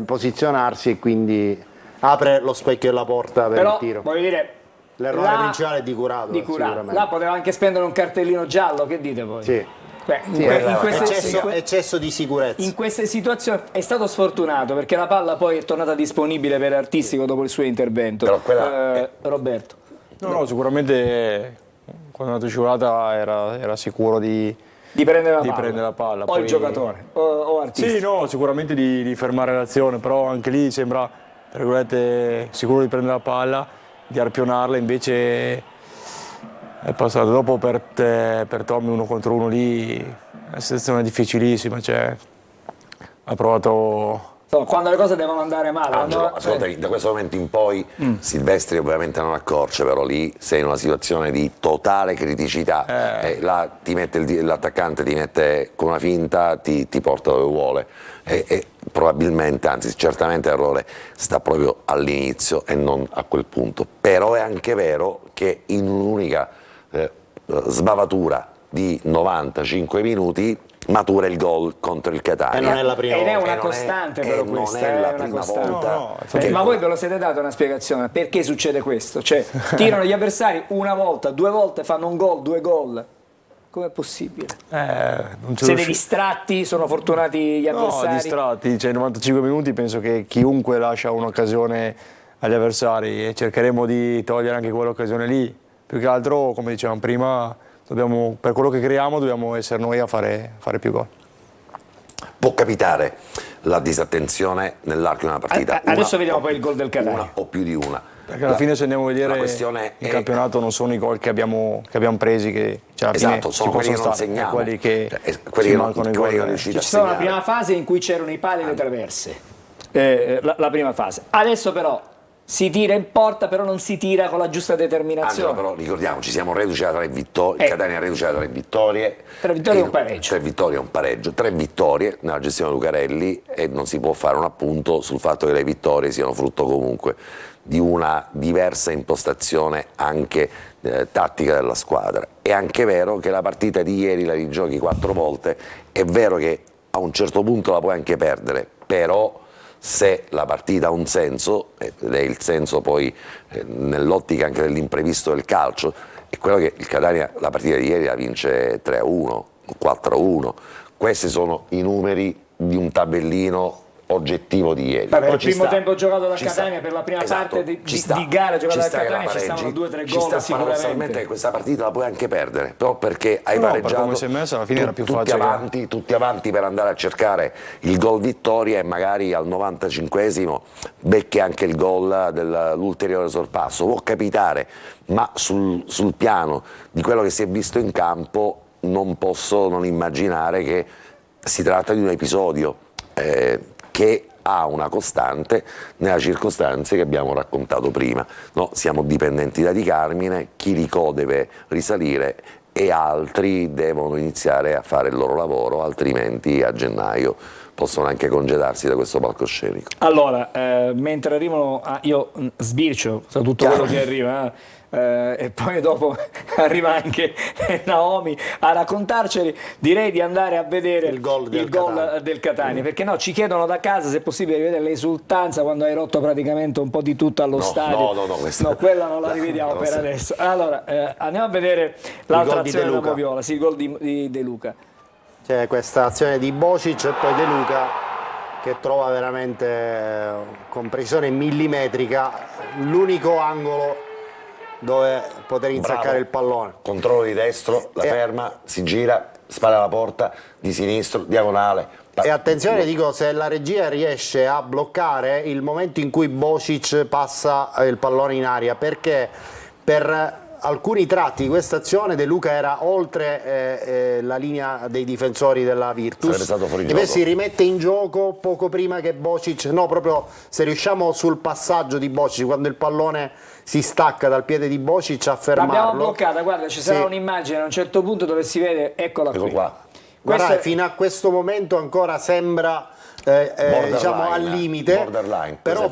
posizionarsi e quindi apre lo specchio della porta per Però il tiro. voglio dire, L'errore là- principale è di Curado. Sicuramente. Là poteva anche spendere un cartellino giallo, che dite voi? Sì. Beh, Sì, in eccesso di sicurezza. in queste situazioni è stato sfortunato perché la palla poi è tornata disponibile per Artistico dopo il suo intervento. Però quella Roberto. No, sicuramente quando è andato scivolata era sicuro di Prendere la di palla. prendere la palla. O Poi- il giocatore o Artistico. Sì, no, sicuramente di fermare l'azione, però anche lì sembra, tra virgolette, sicuro di prendere la palla, di arpionarla, invece è passato dopo per Tommy 1 contro 1 lì, è una situazione difficilissima, cioè ha provato. Insomma, quando le cose devono andare male. Angelo, quando- ascoltami, da questo momento in poi Silvestri ovviamente non accorce, però lì sei in una situazione di totale criticità. Là l'attaccante ti mette con una finta, ti porta dove vuole. E probabilmente, anzi certamente l'errore sta proprio all'inizio e non a quel punto. Però è anche vero che in un'unica sbavatura di 95 minuti matura il gol contro il Catania. E non è la prima Ed è volta. una E non è- costante e però non questa, è la una prima costante. volta. No, Perché- Ma voi ve lo siete dato una spiegazione? Perché succede questo? Cioè, tirano gli avversari una volta, 2 volte, fanno un gol, 2 gol. Com'è possibile? Non ce Siete distratti? Sono fortunati gli No, avversari? distratti, cioè 95 minuti penso che chiunque lascia un'occasione agli avversari e cercheremo di togliere anche quell'occasione lì. Più che altro, come dicevamo prima, per quello che creiamo dobbiamo essere noi a fare più gol. Può capitare la disattenzione nell'arco di una partita. Adesso Una vediamo o- poi il gol del Catania. Una o più di una. Perché alla fine se andiamo a la vedere questione il è- campionato non sono i gol che abbiamo presi, che cioè, alla fine Esatto, sono ci quelli che possono non stare, segniamo. quelli che quelli ci che non- mancano i quelli che non gol. riuscite a C'è stata una segnare. prima fase in cui c'erano i pali e le traverse. La prima fase. Adesso però si tira in porta, però non si tira con la giusta determinazione. Angelo, però ricordiamoci, siamo reduci da 3 vittorie, il Catania è reduce da 3 vittorie. 3 vittorie e un pareggio. 3 vittorie e un pareggio. 3 vittorie nella gestione Lucarelli e non si può fare un appunto sul fatto che le vittorie siano frutto comunque di una diversa impostazione anche tattica della squadra. È anche vero che la partita di ieri la rigiochi 4 volte, è vero che a un certo punto la puoi anche perdere, però se la partita ha un senso, ed è il senso poi nell'ottica anche dell'imprevisto del calcio, è quello che il Catania la partita di ieri la vince 3-1, 4-1. Questi sono i numeri di un tabellino oggettivo di ieri. Per Poi il ci primo sta, tempo giocato da ci Catania, sta. per la prima Esatto, parte ci sta. di gara giocata Ci da sta che la Catania ci stavano pareggi, 2-3 ci gol sta paradossalmente sicuramente. che questa partita la puoi anche perdere, però perché hai No, per pareggiato, come si è messa, alla fine era più facile. tutti avanti per andare a cercare il gol vittoria e magari al 95esimo becchi anche il gol dell'ulteriore sorpasso. Può capitare, ma sul piano di quello che si è visto in campo non posso non immaginare che si tratta di un episodio che ha una costante nelle circostanze che abbiamo raccontato prima. No, siamo dipendenti da Di Carmine, Chirico deve risalire e altri devono iniziare a fare il loro lavoro, altrimenti a gennaio possono anche congedarsi da questo palcoscenico. Allora, mentre arrivano, io sbircio su tutto quello che arriva, e poi dopo arriva anche Naomi a raccontarceli, direi di andare a vedere Il gol del Catania, perché no, ci chiedono da casa se è possibile vedere l'esultanza quando hai rotto praticamente un po' di tutto allo stadio. No, quella non la rivediamo per sì. adesso. Allora, andiamo a vedere l'altra gol di azione De da Luca. Moviola, sì, il gol di De Luca. C'è questa azione di Bocic e poi De Luca che trova veramente con precisione millimetrica l'unico angolo dove poter insaccare il pallone. Controllo di destro, la ferma, si gira, spara alla porta, di sinistro, diagonale. E attenzione, dico, se la regia riesce a bloccare il momento in cui Bocic passa il pallone in aria, perché per alcuni tratti di questa azione De Luca era oltre la linea dei difensori della Virtus. Sarebbe stato fuori Invece gioco. si rimette in gioco poco prima che Bocic, no, proprio se riusciamo sul passaggio di Bocic, quando il pallone si stacca dal piede di Bocic a fermarlo. L'abbiamo bloccata, guarda, ci sarà un'immagine a un certo punto dove si vede, eccola Ecco qui. qua. Guarda, fino a questo momento ancora sembra diciamo al limite, però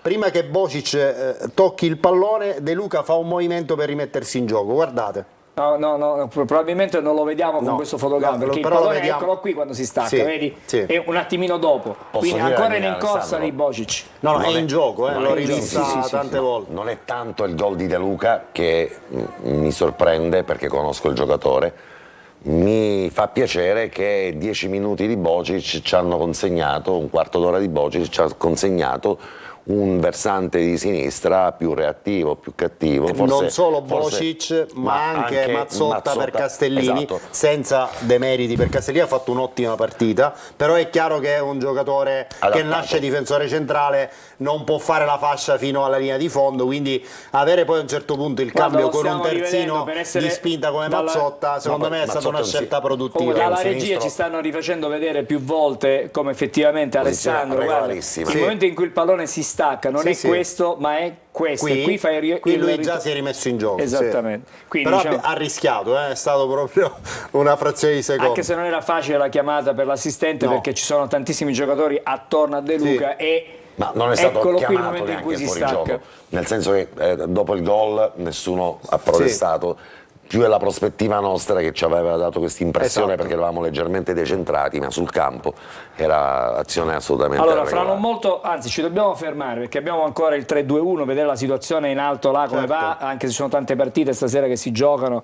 prima che Bocic tocchi il pallone, De Luca fa un movimento per rimettersi in gioco, guardate. No, probabilmente non lo vediamo con questo fotogramma, perché il pallone eccolo qui quando si stacca, vedi? È un attimino dopo, quindi ancora in corsa di Bocic. No, è in gioco, l'ho rivista tante volte. Non è tanto il gol di De Luca che mi sorprende, perché conosco il giocatore. Mi fa piacere che 10 minuti di Bocic ci hanno consegnato, un quarto d'ora di Bocic ci ha consegnato un versante di sinistra più reattivo, più cattivo. Non solo Bocic, ma anche Mazzotta per Castellini, esatto. Senza demeriti per Castellini, ha fatto un'ottima partita, però è chiaro che è un giocatore che nasce difensore centrale, non può fare la fascia fino alla linea di fondo, quindi avere poi a un certo punto il cambio con un terzino di spinta come Mazzotta, secondo me è stata una scelta produttiva. Dalla regia ci stanno rifacendo vedere più volte come effettivamente Alessandro, guarda, il momento in cui il pallone si stacca non è questo, ma è questo. Qui lui già si è rimesso in gioco. Esattamente. Quindi, però ha rischiato, è stato proprio una frazione di secondo. Anche se non era facile la chiamata per l'assistente, perché ci sono tantissimi giocatori attorno a De Luca ma non è stato eccolo chiamato qui il momento in cui si stacca. Gioco, nel senso che dopo il gol nessuno ha protestato. Più è la prospettiva nostra che ci aveva dato questa impressione, perché eravamo leggermente decentrati, ma sul campo era azione assolutamente Allora, fra non molto, anzi ci dobbiamo fermare, perché abbiamo ancora il 3-2-1, vedere la situazione in alto là come va, anche se ci sono tante partite stasera che si giocano,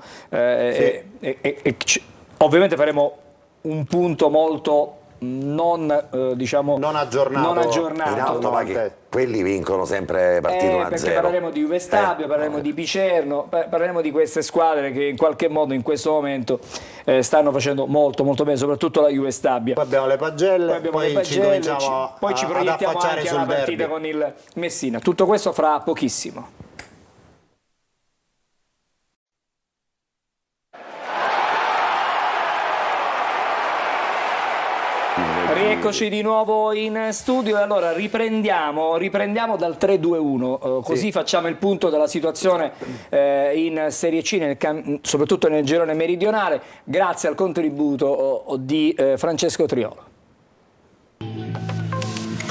ovviamente faremo un punto molto non aggiornato. In alto va che quelli vincono sempre partite 1-0. Perché parleremo di Juve Stabio, parleremo di Picerno, parleremo di queste squadre che in qualche modo in questo momento stanno facendo molto bene, soprattutto la Juve Stabio. Poi abbiamo le pagelle, poi ci cominciamo poi ci proiettiamo anche alla partita con il Messina. Tutto questo fra pochissimo. Rieccoci di nuovo in studio e allora riprendiamo dal 3-2-1, così facciamo il punto della situazione in Serie C, soprattutto nel girone meridionale, grazie al contributo di Francesco Triolo.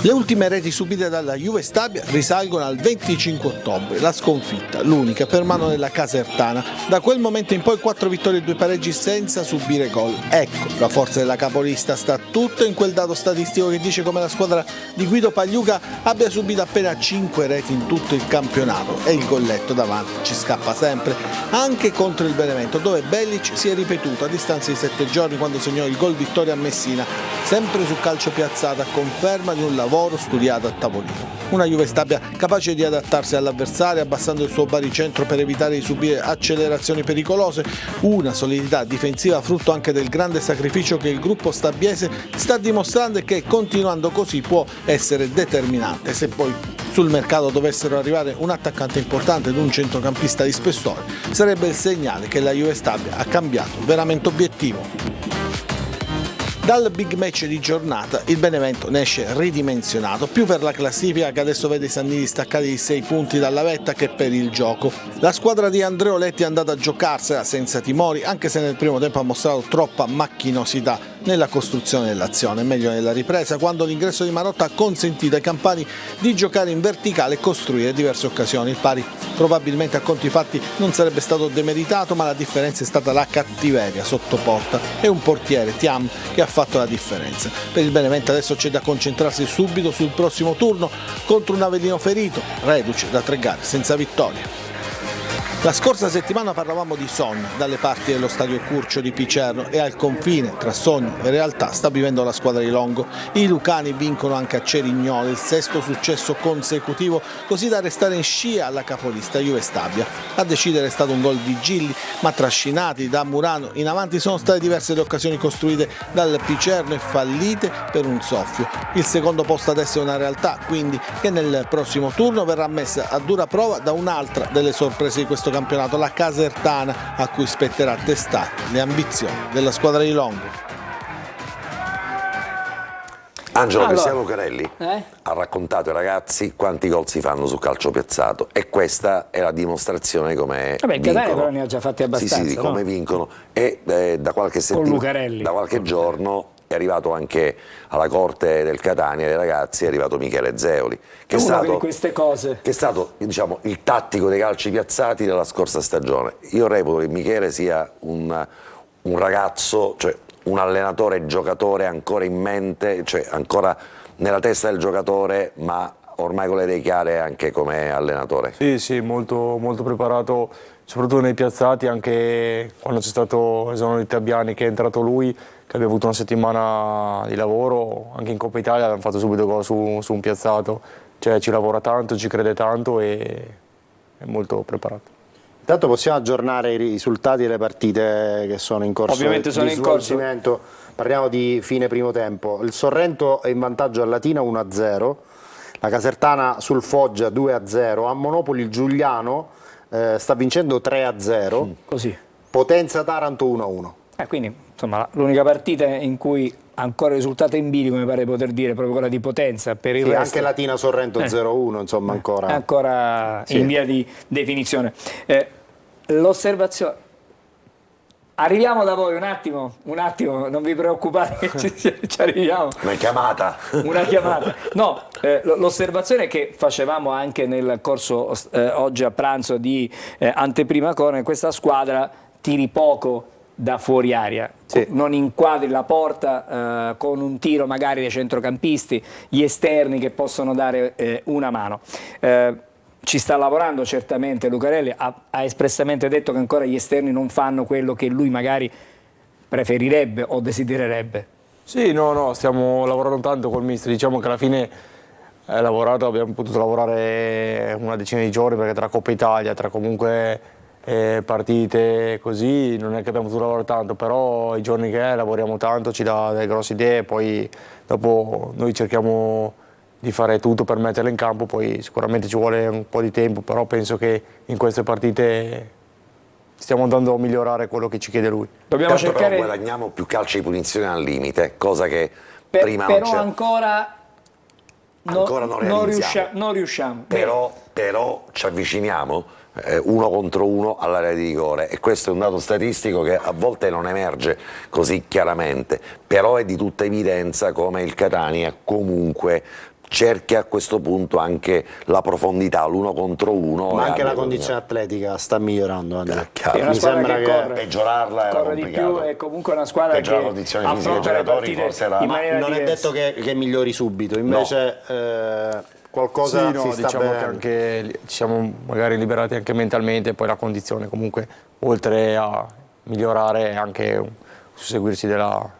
Le ultime reti subite dalla Juve Stabia risalgono al 25 ottobre, la sconfitta, l'unica per mano della Casertana. Da quel momento in poi 4 vittorie e 2 pareggi senza subire gol. Ecco, la forza della capolista sta tutta in quel dato statistico che dice come la squadra di Guido Pagliuca abbia subito appena 5 reti in tutto il campionato e il golletto davanti ci scappa sempre, anche contro il Benevento, dove Bellic si è ripetuto a distanza di 7 giorni quando segnò il gol vittoria a Messina, sempre su calcio piazzato a conferma di un lavoro studiato a tavolino. Una Juve Stabia capace di adattarsi all'avversario abbassando il suo baricentro per evitare di subire accelerazioni pericolose, una solidità difensiva frutto anche del grande sacrificio che il gruppo stabiese sta dimostrando e che continuando così può essere determinante. Se poi sul mercato dovessero arrivare un attaccante importante ed un centrocampista di spessore, sarebbe il segnale che la Juve Stabia ha cambiato veramente obiettivo. Dal big match di giornata il Benevento ne esce ridimensionato, più per la classifica che adesso vede i Sannini staccati di 6 punti dalla vetta che per il gioco. La squadra di Andreoletti è andata a giocarsela senza timori, anche se nel primo tempo ha mostrato troppa macchinosità nella costruzione dell'azione, meglio nella ripresa quando l'ingresso di Marotta ha consentito ai campani di giocare in verticale e costruire diverse occasioni. Il pari probabilmente a conti fatti non sarebbe stato demeritato, ma la differenza è stata la cattiveria sotto porta e un portiere, Thiam, che ha fatto la differenza. Per il Benevento adesso c'è da concentrarsi subito sul prossimo turno contro un Avellino ferito, reduce da 3 gare senza vittoria. La scorsa settimana parlavamo di sogni dalle parti dello stadio Curcio di Picerno e al confine tra sogno e realtà sta vivendo la squadra di Longo. I lucani vincono anche a Cerignola, il 6º successo consecutivo, così da restare in scia alla capolista Juve Stabia. A decidere è stato un gol di Gilli, ma trascinati da Murano in avanti sono state diverse le occasioni costruite dal Picerno e fallite per un soffio. Il secondo posto adesso è una realtà, quindi, che nel prossimo turno verrà messa a dura prova da un'altra delle sorprese di questo campionato, la Casertana, a cui spetterà testare le ambizioni della squadra di Longo. Angelo, Cristiano Lucarelli ha raccontato ai ragazzi quanti gol si fanno sul calcio piazzato, e questa è la dimostrazione di come vincono. Però ne ha già fatti abbastanza. Sì, di come vincono, e da qualche settimana, da qualche giorno è arrivato anche alla corte del Catania dei ragazzi, è arrivato Michele Zeoli, che è stato diciamo, il tattico dei calci piazzati della scorsa stagione. Io reputo che Michele sia un ragazzo, cioè un allenatore giocatore ancora in mente, cioè ancora nella testa del giocatore, ma ormai con le idee chiare anche come allenatore. Sì, molto, molto preparato, soprattutto nei piazzati, anche quando c'è stato l'esonero di Tabiani, che è entrato lui, che aveva avuto una settimana di lavoro, anche in Coppa Italia abbiamo fatto subito gol su un piazzato, cioè ci lavora tanto, ci crede tanto e è molto preparato. Intanto possiamo aggiornare i risultati delle partite che sono in corso. Ovviamente sono in corso. Parliamo di fine primo tempo. Il Sorrento è in vantaggio al Latina 1-0, la Casertana sul Foggia 2-0, a Monopoli il Giuliano sta vincendo 3-0, così. Potenza Taranto 1-1. Quindi insomma l'unica partita in cui ancora risultato in bilico, mi pare poter dire, proprio quella di Potenza. Per il resto anche Latina Sorrento 0-1, insomma ancora in via di definizione. L'osservazione, arriviamo da voi un attimo, non vi preoccupate che ci arriviamo. Una chiamata. No, l'osservazione che facevamo anche nel corso oggi a pranzo di anteprima con questa squadra tiri poco da fuori area, non inquadri la porta con un tiro magari dei centrocampisti, gli esterni che possono dare una mano. Ci sta lavorando certamente Lucarelli, ha espressamente detto che ancora gli esterni non fanno quello che lui magari preferirebbe o desidererebbe. Sì, no, stiamo lavorando tanto col mister, diciamo che alla fine abbiamo potuto lavorare una decina di giorni, perché tra Coppa Italia, tra comunque partite così, non è che abbiamo potuto lavorare tanto, però i giorni che lavoriamo tanto ci dà delle grosse idee, poi dopo noi cerchiamo di fare tutto per metterle in campo, poi sicuramente ci vuole un po' di tempo, però penso che in queste partite stiamo andando a migliorare quello che ci chiede lui. Dobbiamo cercare... Però guadagniamo più calci di punizione al limite, cosa che prima non c'era. Però ancora non riusciamo. Però ci avviciniamo 1 contro 1 all'area di rigore, e questo è un dato statistico che a volte non emerge così chiaramente, però è di tutta evidenza come il Catania comunque cerchi a questo punto anche la profondità, l'1 contro 1. Ma anche la condizione atletica sta migliorando. È una squadra che corre, peggiorarla corre di più, è comunque una squadra che la condizione fisica dei giocatori forse era... Ma non è detto che migliori subito, invece qualcosa si sta diciamo che anche ci siamo magari liberati anche mentalmente, poi la condizione comunque oltre a migliorare anche susseguirsi della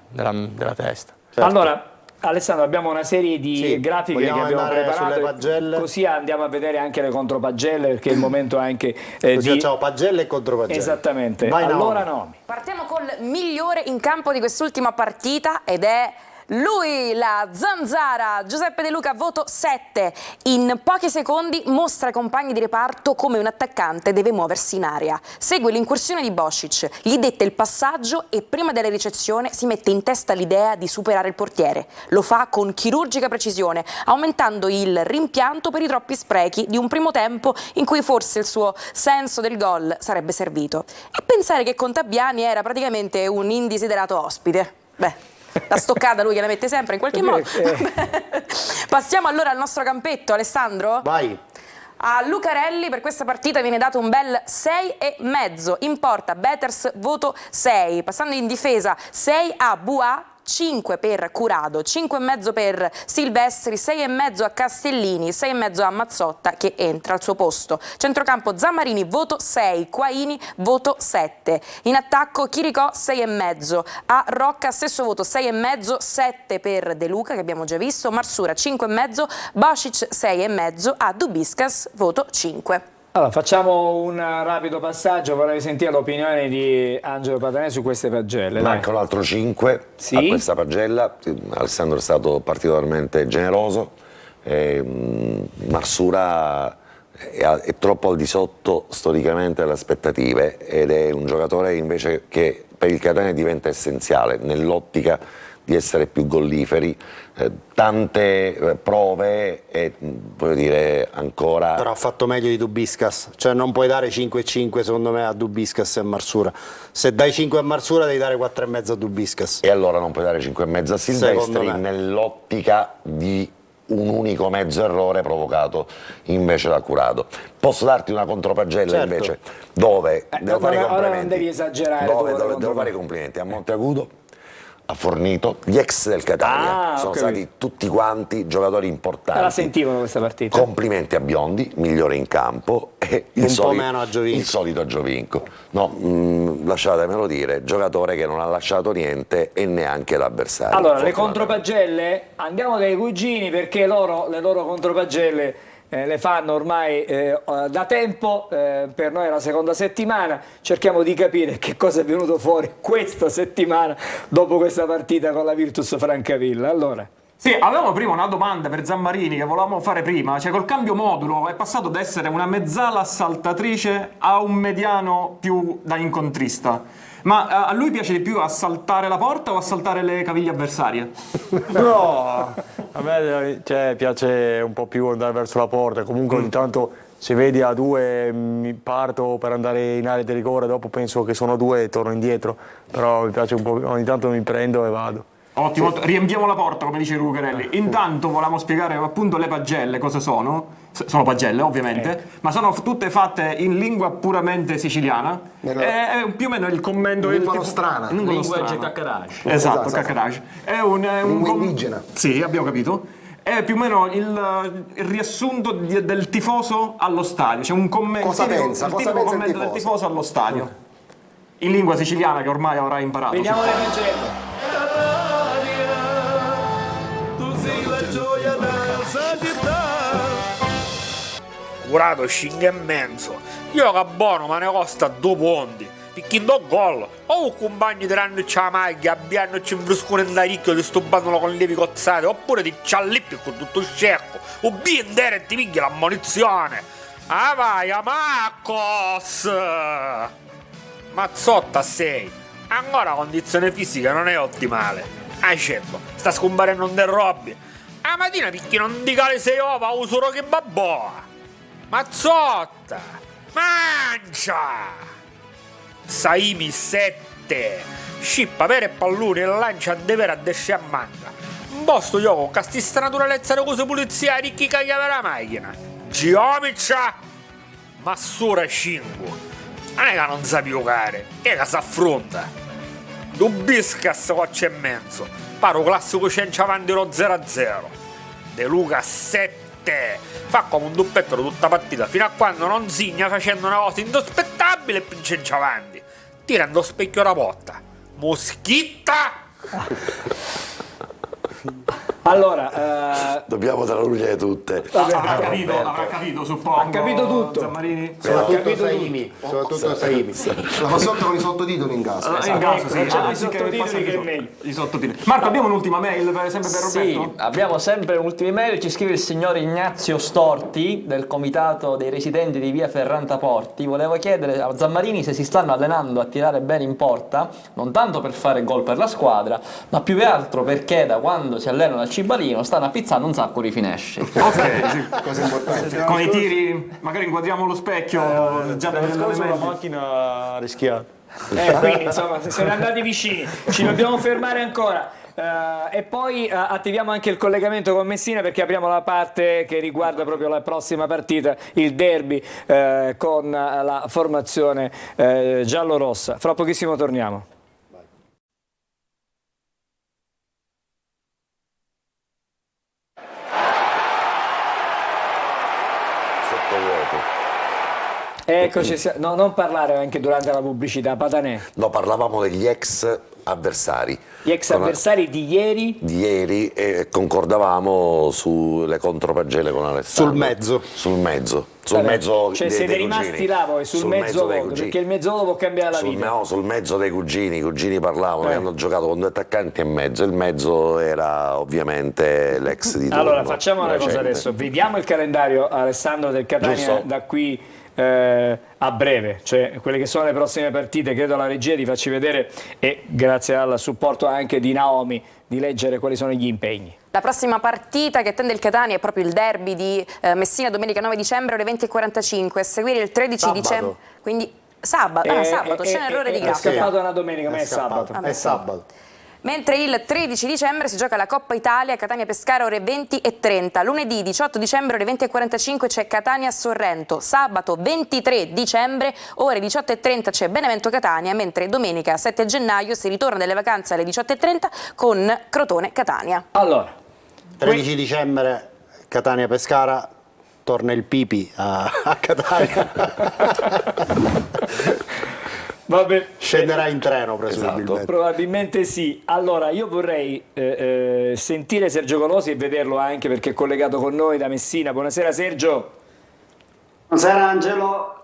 testa. Certo. Allora Alessandro, abbiamo una serie di grafiche che abbiamo preparato, così andiamo a vedere anche le contropagelle, perché è il momento anche così facciamo pagelle e contropagelle. Esattamente. Vai, allora Naomi. Partiamo col migliore in campo di quest'ultima partita, ed è lui, la zanzara, Giuseppe De Luca, voto 7. In pochi secondi mostra ai compagni di reparto come un attaccante deve muoversi in area. Segue l'incursione di Boscic, gli detta il passaggio e prima della ricezione si mette in testa l'idea di superare il portiere. Lo fa con chirurgica precisione, aumentando il rimpianto per i troppi sprechi di un primo tempo in cui forse il suo senso del gol sarebbe servito. E pensare che Contabiani era praticamente un indesiderato ospite. La stoccata lui gliela mette sempre in qualche modo. Passiamo allora al nostro campetto, Alessandro. Vai. A Lucarelli per questa partita viene dato un bel 6,5. In porta Betters voto 6. Passando in difesa 6 a Bois, 5 per Curado, 5,5 per Silvestri, 6,5 a Castellini, 6,5 a Mazzotta che entra al suo posto. Centrocampo Zammarini, voto 6, Quaini, voto 7. In attacco Chiricò 6,5, a Rocca stesso voto 6,5, 7 per De Luca che abbiamo già visto, Marsura 5,5, Bocic 6,5, a Dubiscas voto 5. Allora, facciamo un rapido passaggio, vorrei sentire l'opinione di Angelo Patanè su queste pagelle. Manca un altro 5 a questa pagella. Alessandro è stato particolarmente generoso, Marsura è troppo al di sotto storicamente delle aspettative ed è un giocatore invece che per il Catania diventa essenziale nell'ottica di essere più golliferi, tante prove e voglio dire ancora... Però ha fatto meglio di Dubiscas, cioè non puoi dare 5,5 secondo me a Dubiscas e Marsura. Se dai 5 a Marsura devi dare 4,5 a Dubiscas. E allora non puoi dare 5,5 a Silvestri nell'ottica di un unico mezzo errore provocato invece da Curado. Posso darti una contropagella invece dove devo fare i complimenti. Non devi esagerare. Devo fare i complimenti a Monteagudo. Ha fornito gli ex del Catania, sono stati tutti quanti giocatori importanti. La sentivano questa partita. Complimenti a Biondi, migliore in campo, e il solito Giovinco. No, lasciatemelo dire, giocatore che non ha lasciato niente e neanche l'avversario. Allora, le contropagelle, andiamo dai cugini perché le loro contropagelle le fanno ormai da tempo, per noi è la seconda settimana, cerchiamo di capire che cosa è venuto fuori questa settimana dopo questa partita con la Virtus Francavilla. Allora. Sì, avevamo prima una domanda per Zammarini che volevamo fare prima, cioè col cambio modulo è passato da essere una mezzala assaltatrice a un mediano più da incontrista. Ma a lui piace di più assaltare la porta o assaltare le caviglie avversarie? No, a me piace un po' più andare verso la porta, comunque ogni tanto se vedi a 2 mi parto per andare in area di rigore, dopo penso che sono 2 e torno indietro, però mi piace un po', ogni tanto mi prendo e vado. Ottimo, riempiamo la porta come dice Ruccherelli. Intanto volevamo spiegare appunto le pagelle cosa sono. Sono pagelle ovviamente, ma sono tutte fatte in lingua puramente siciliana. È più o meno il commento lingua strana. Linguaggio caccarage. Esatto, caccarage. È un indígena. Sì, abbiamo capito. È più o meno il riassunto del tifoso allo stadio. C'è un commento. Cosa pensa? Il Cosa tipico pensa il commento del tifoso? tifoso allo stadio. In lingua siciliana che ormai avrai imparato. Vediamo le pagelle. Curado 5,5. Io che buono, ma ne costa 2 ponti. Perché in 2 gol o un compagno tiranno la maglia, abbiano ci infrescone in ricchio di sto bandolo con levi cozzate, oppure ti ciallippi con tutto scecco, o bindere e ti piglia l'ammonizione. Ah vai, a Marcos! Mazzotta 6. Ancora condizione fisica non è ottimale. Ah certo, sta scomparendo un derrobbi. A mattina perché non dica le 6 ova, usuro che babboa. Mazzotta! Mancia! Saimi 7! Scippa per e pallone e lancia a devere a desce a manga. Un posto gioco con questa naturalezza di cose pulizia e ricchi caglia per la macchina. Geomicia! Massura 5. Non è che non sa giocare, è che si affronta. Dubiscas qua c'è mezzo. Paro classico centravanti lo 0-0. De Luca 7. Fa come un duppetto tutta partita fino a quando non signa facendo una cosa insospettabile e pince avanti. Tirando specchio la porta. Moschitta! Allora, dobbiamo tradurre tutte. Avrà capito, suppongo. Ha capito tutto. Zammarini? Soprattutto Saimi. La Mazzotta con i sottotitoli in casa. In caso, sì. Facciamo i sottotitoli che è meglio. I sottotitoli. Marco, abbiamo un'ultima mail sempre per Roberto? Sì, abbiamo sempre un'ultima email, ci scrive il signor Ignazio Storti del comitato dei residenti di via Ferranta Porti. Volevo chiedere a Zammarini se si stanno allenando a tirare bene in porta, non tanto per fare gol per la squadra, ma più che altro perché da quando si allenano al Cibalino stanno appizzando un sacco di finesci. Ok, sì. Cosa importante. Con i tiri, magari inquadriamo lo specchio già dalle la macchina rischiata. Quindi insomma siete andati vicini, ci dobbiamo fermare ancora. E poi attiviamo anche il collegamento con Messina perché apriamo la parte che riguarda proprio la prossima partita, il derby con la formazione giallorossa. Fra pochissimo torniamo. Eccoci, no, non parlare anche durante la pubblicità, Patanè. No, parlavamo degli ex avversari. Gli ex avversari di ieri? Di ieri, e concordavamo sulle contropagelle con Alessandro. Sul mezzo. Sul mezzo cioè siete rimasti là voi, sul mezzo voto, perché il mezzo voto può cambiare la vita. No, sul mezzo dei cugini. I cugini parlavano, che hanno giocato con 2 attaccanti e mezzo. Il mezzo era ovviamente l'ex di turno. Allora facciamo una cosa adesso, vediamo il calendario, Alessandro, del Catania. Giusto. Da qui a breve, cioè quelle che sono le prossime partite. Credo alla regia di farci vedere, e grazie al supporto anche di Naomi, di leggere quali sono gli impegni. La prossima partita che attende il Catania è proprio il derby di Messina, domenica 9 dicembre ore 20:45, a seguire il 13 dicembre, quindi sabato, c'è un errore di grafica. È scappato una domenica, ma è sabato. È sabato. Mentre il 13 dicembre si gioca la Coppa Italia, Catania-Pescara ore 20:30. Lunedì 18 dicembre ore 20:45 c'è Catania-Sorrento. Sabato 23 dicembre ore 18:30 c'è Benevento-Catania, mentre domenica 7 gennaio si ritorna dalle vacanze alle 18:30 con Crotone-Catania. Allora, 13 dicembre Catania-Pescara, torna il Pipi a Catania. vabbè, scenderà in treno presumibilmente. Esatto. Probabilmente sì. Allora io vorrei sentire Sergio Colosi e vederlo anche perché è collegato con noi da Messina. Buonasera Sergio. Buonasera Angelo.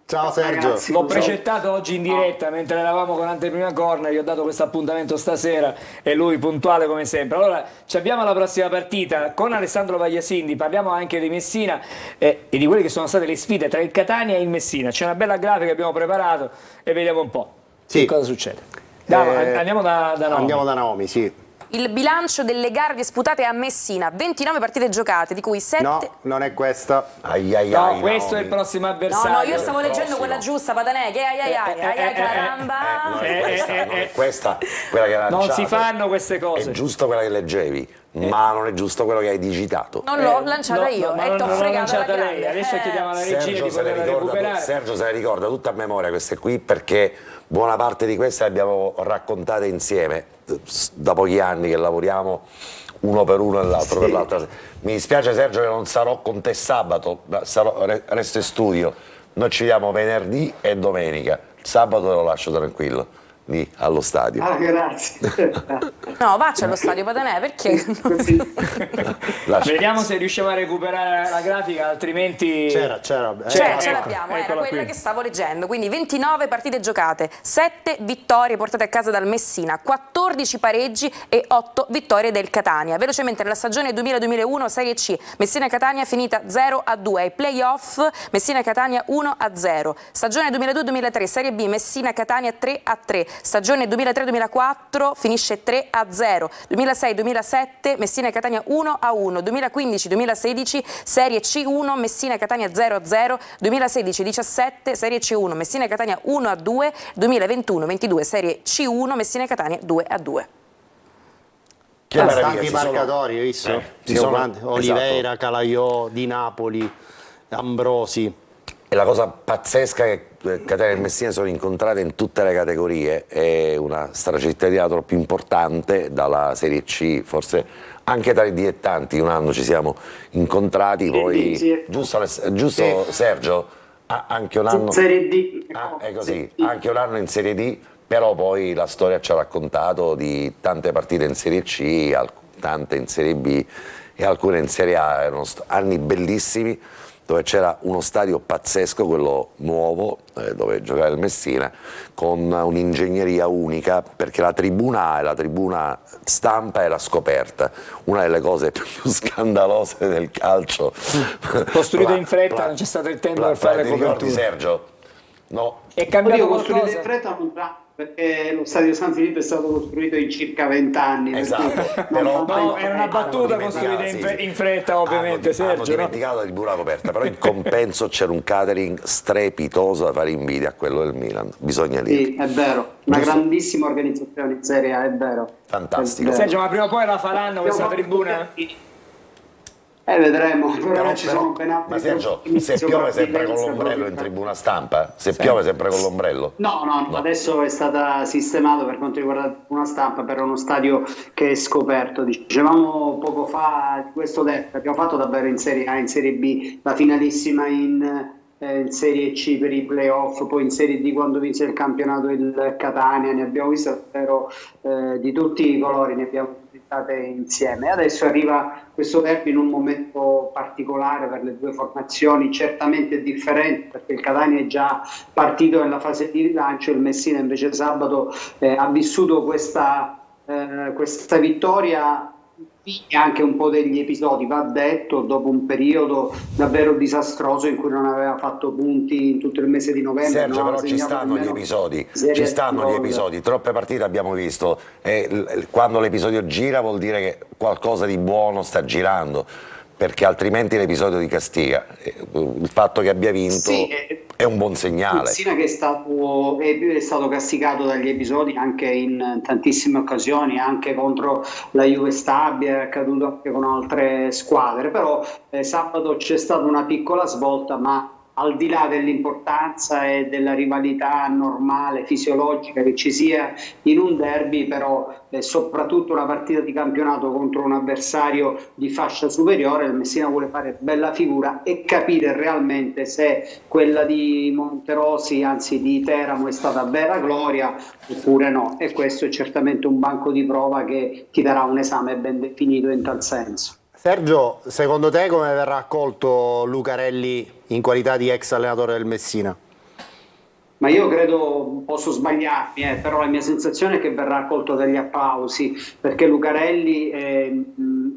Ciao Sergio. Ragazzi, L'ho precettato oggi in diretta mentre eravamo con Anteprima Corner, gli ho dato questo appuntamento stasera e lui puntuale come sempre. Allora ci abbiamo la prossima partita con Alessandro Vagliasindi, parliamo anche di Messina e di quelle che sono state le sfide tra il Catania e il Messina. C'è una bella grafica che abbiamo preparato e vediamo un po' che cosa succede. Andiamo da Naomi. Andiamo da Naomi, sì. Il bilancio delle gare disputate a Messina, 29 partite giocate, di cui 7... No, non è questa. No, questo è il prossimo avversario. No, io stavo leggendo quella giusta, Patanè, che caramba! Questa, quella che hai lanciato. Non si fanno queste cose. È giusto quella che leggevi, ma non è giusto quello che hai digitato. Non l'ho lanciata io, e t'ho fregato la grande. lei. Adesso chiediamo alla regia di poterla recuperare. Sergio se le ricorda tutta a memoria queste qui, perché buona parte di queste le abbiamo raccontate insieme da pochi anni che lavoriamo uno per uno e l'altro per l'altro. Mi dispiace Sergio che non sarò con te sabato, resto in studio. Noi ci vediamo venerdì e domenica. Il sabato te lo lascio tranquillo lì allo stadio. Ah, grazie. No, vacci allo stadio Patanè, perché? Vediamo se riusciamo a recuperare la grafica, altrimenti... ce l'abbiamo, era quella che stavo leggendo. Quindi 29 partite giocate, 7 vittorie portate a casa dal Messina, 14 pareggi e 8 vittorie del Catania. Velocemente nella stagione 2000-2001 Serie C, Messina-Catania finita 0-2, ai playoff Messina-Catania 1-0. Stagione 2002-2003 Serie B, Messina-Catania 3-3. Stagione 2003-2004 finisce 3-0, 2006-2007 Messina e Catania 1-1, 2015-2016 Serie C1 Messina e Catania 0-0, 2016-17 Serie C1 Messina e Catania 1-2, 2021-22 Serie C1 Messina e Catania 2-2. Tanti marcatori, hai visto? Oliveira, esatto. Calaiò, Di Napoli, Ambrosi. E la cosa pazzesca è che Catania e Messina sono incontrate in tutte le categorie, è una stracittadina troppo importante dalla Serie C, forse anche tra i dilettanti un anno ci siamo incontrati, poi sì. Giusto Sergio? Anche un anno... Serie D. È così, anche un anno in Serie D, però poi la storia ci ha raccontato di tante partite in Serie C, tante in Serie B e alcune in Serie A, erano anni bellissimi, dove c'era uno stadio pazzesco, quello nuovo, dove giocava il Messina, con un'ingegneria unica, perché la tribuna A e la tribuna stampa era scoperta, una delle cose più scandalose del calcio. Costruito in fretta, non c'è stato il tempo per fare le coperture. Sergio? No. È cambiato costruito in fretta perché lo stadio San Filippo è stato costruito in circa 20 anni. Esatto. No, era una battuta costruita in fretta, ovviamente, Sergio. Hanno dimenticato la tribuna coperta, però in compenso c'era un catering strepitoso da fare invidia a quello del Milan, bisogna dire. Sì, è vero, una grandissima organizzazione in Serie A, è vero. Fantastico. È vero. Sergio, ma prima o poi la faranno questa tribuna? Vedremo, però ci sono ben altri. Ma Sergio, se piove sempre con l'ombrello in tribuna stampa? Se piove sempre con l'ombrello? No, adesso è stata sistemato per quanto riguarda la tribuna stampa per uno stadio che è scoperto. Dicevamo poco fa di questo detto, abbiamo fatto davvero in Serie A, in Serie B, la finalissima in in Serie C per i playoff, poi in Serie D quando vinse il campionato il Catania, ne abbiamo viste davvero di tutti i colori, ne abbiamo visitate insieme. Adesso arriva questo derby in un momento particolare per le due formazioni, certamente differenti, perché il Catania è già partito nella fase di rilancio, il Messina invece sabato ha vissuto questa vittoria e anche un po' degli episodi, va detto, dopo un periodo davvero disastroso in cui non aveva fatto punti in tutto il mese di novembre. Sergio, però ci stanno gli episodi, troppe partite abbiamo visto, e quando l'episodio gira vuol dire che qualcosa di buono sta girando, perché altrimenti l'episodio di castiga. Il fatto che abbia vinto è un buon segnale. Messina che è stato castigato dagli episodi anche in tantissime occasioni, anche contro la Juve Stabia, è accaduto anche con altre squadre, però sabato c'è stata una piccola svolta, ma al di là dell'importanza e della rivalità normale, fisiologica che ci sia in un derby, però soprattutto una partita di campionato contro un avversario di fascia superiore, il Messina vuole fare bella figura e capire realmente se quella di Monterosi, anzi di Teramo, è stata vera gloria oppure no, e questo è certamente un banco di prova che ti darà un esame ben definito in tal senso. Sergio, secondo te come verrà accolto Lucarelli in qualità di ex allenatore del Messina? Ma io credo, posso sbagliarmi, però la mia sensazione è che verrà accolto dagli applausi, perché Lucarelli,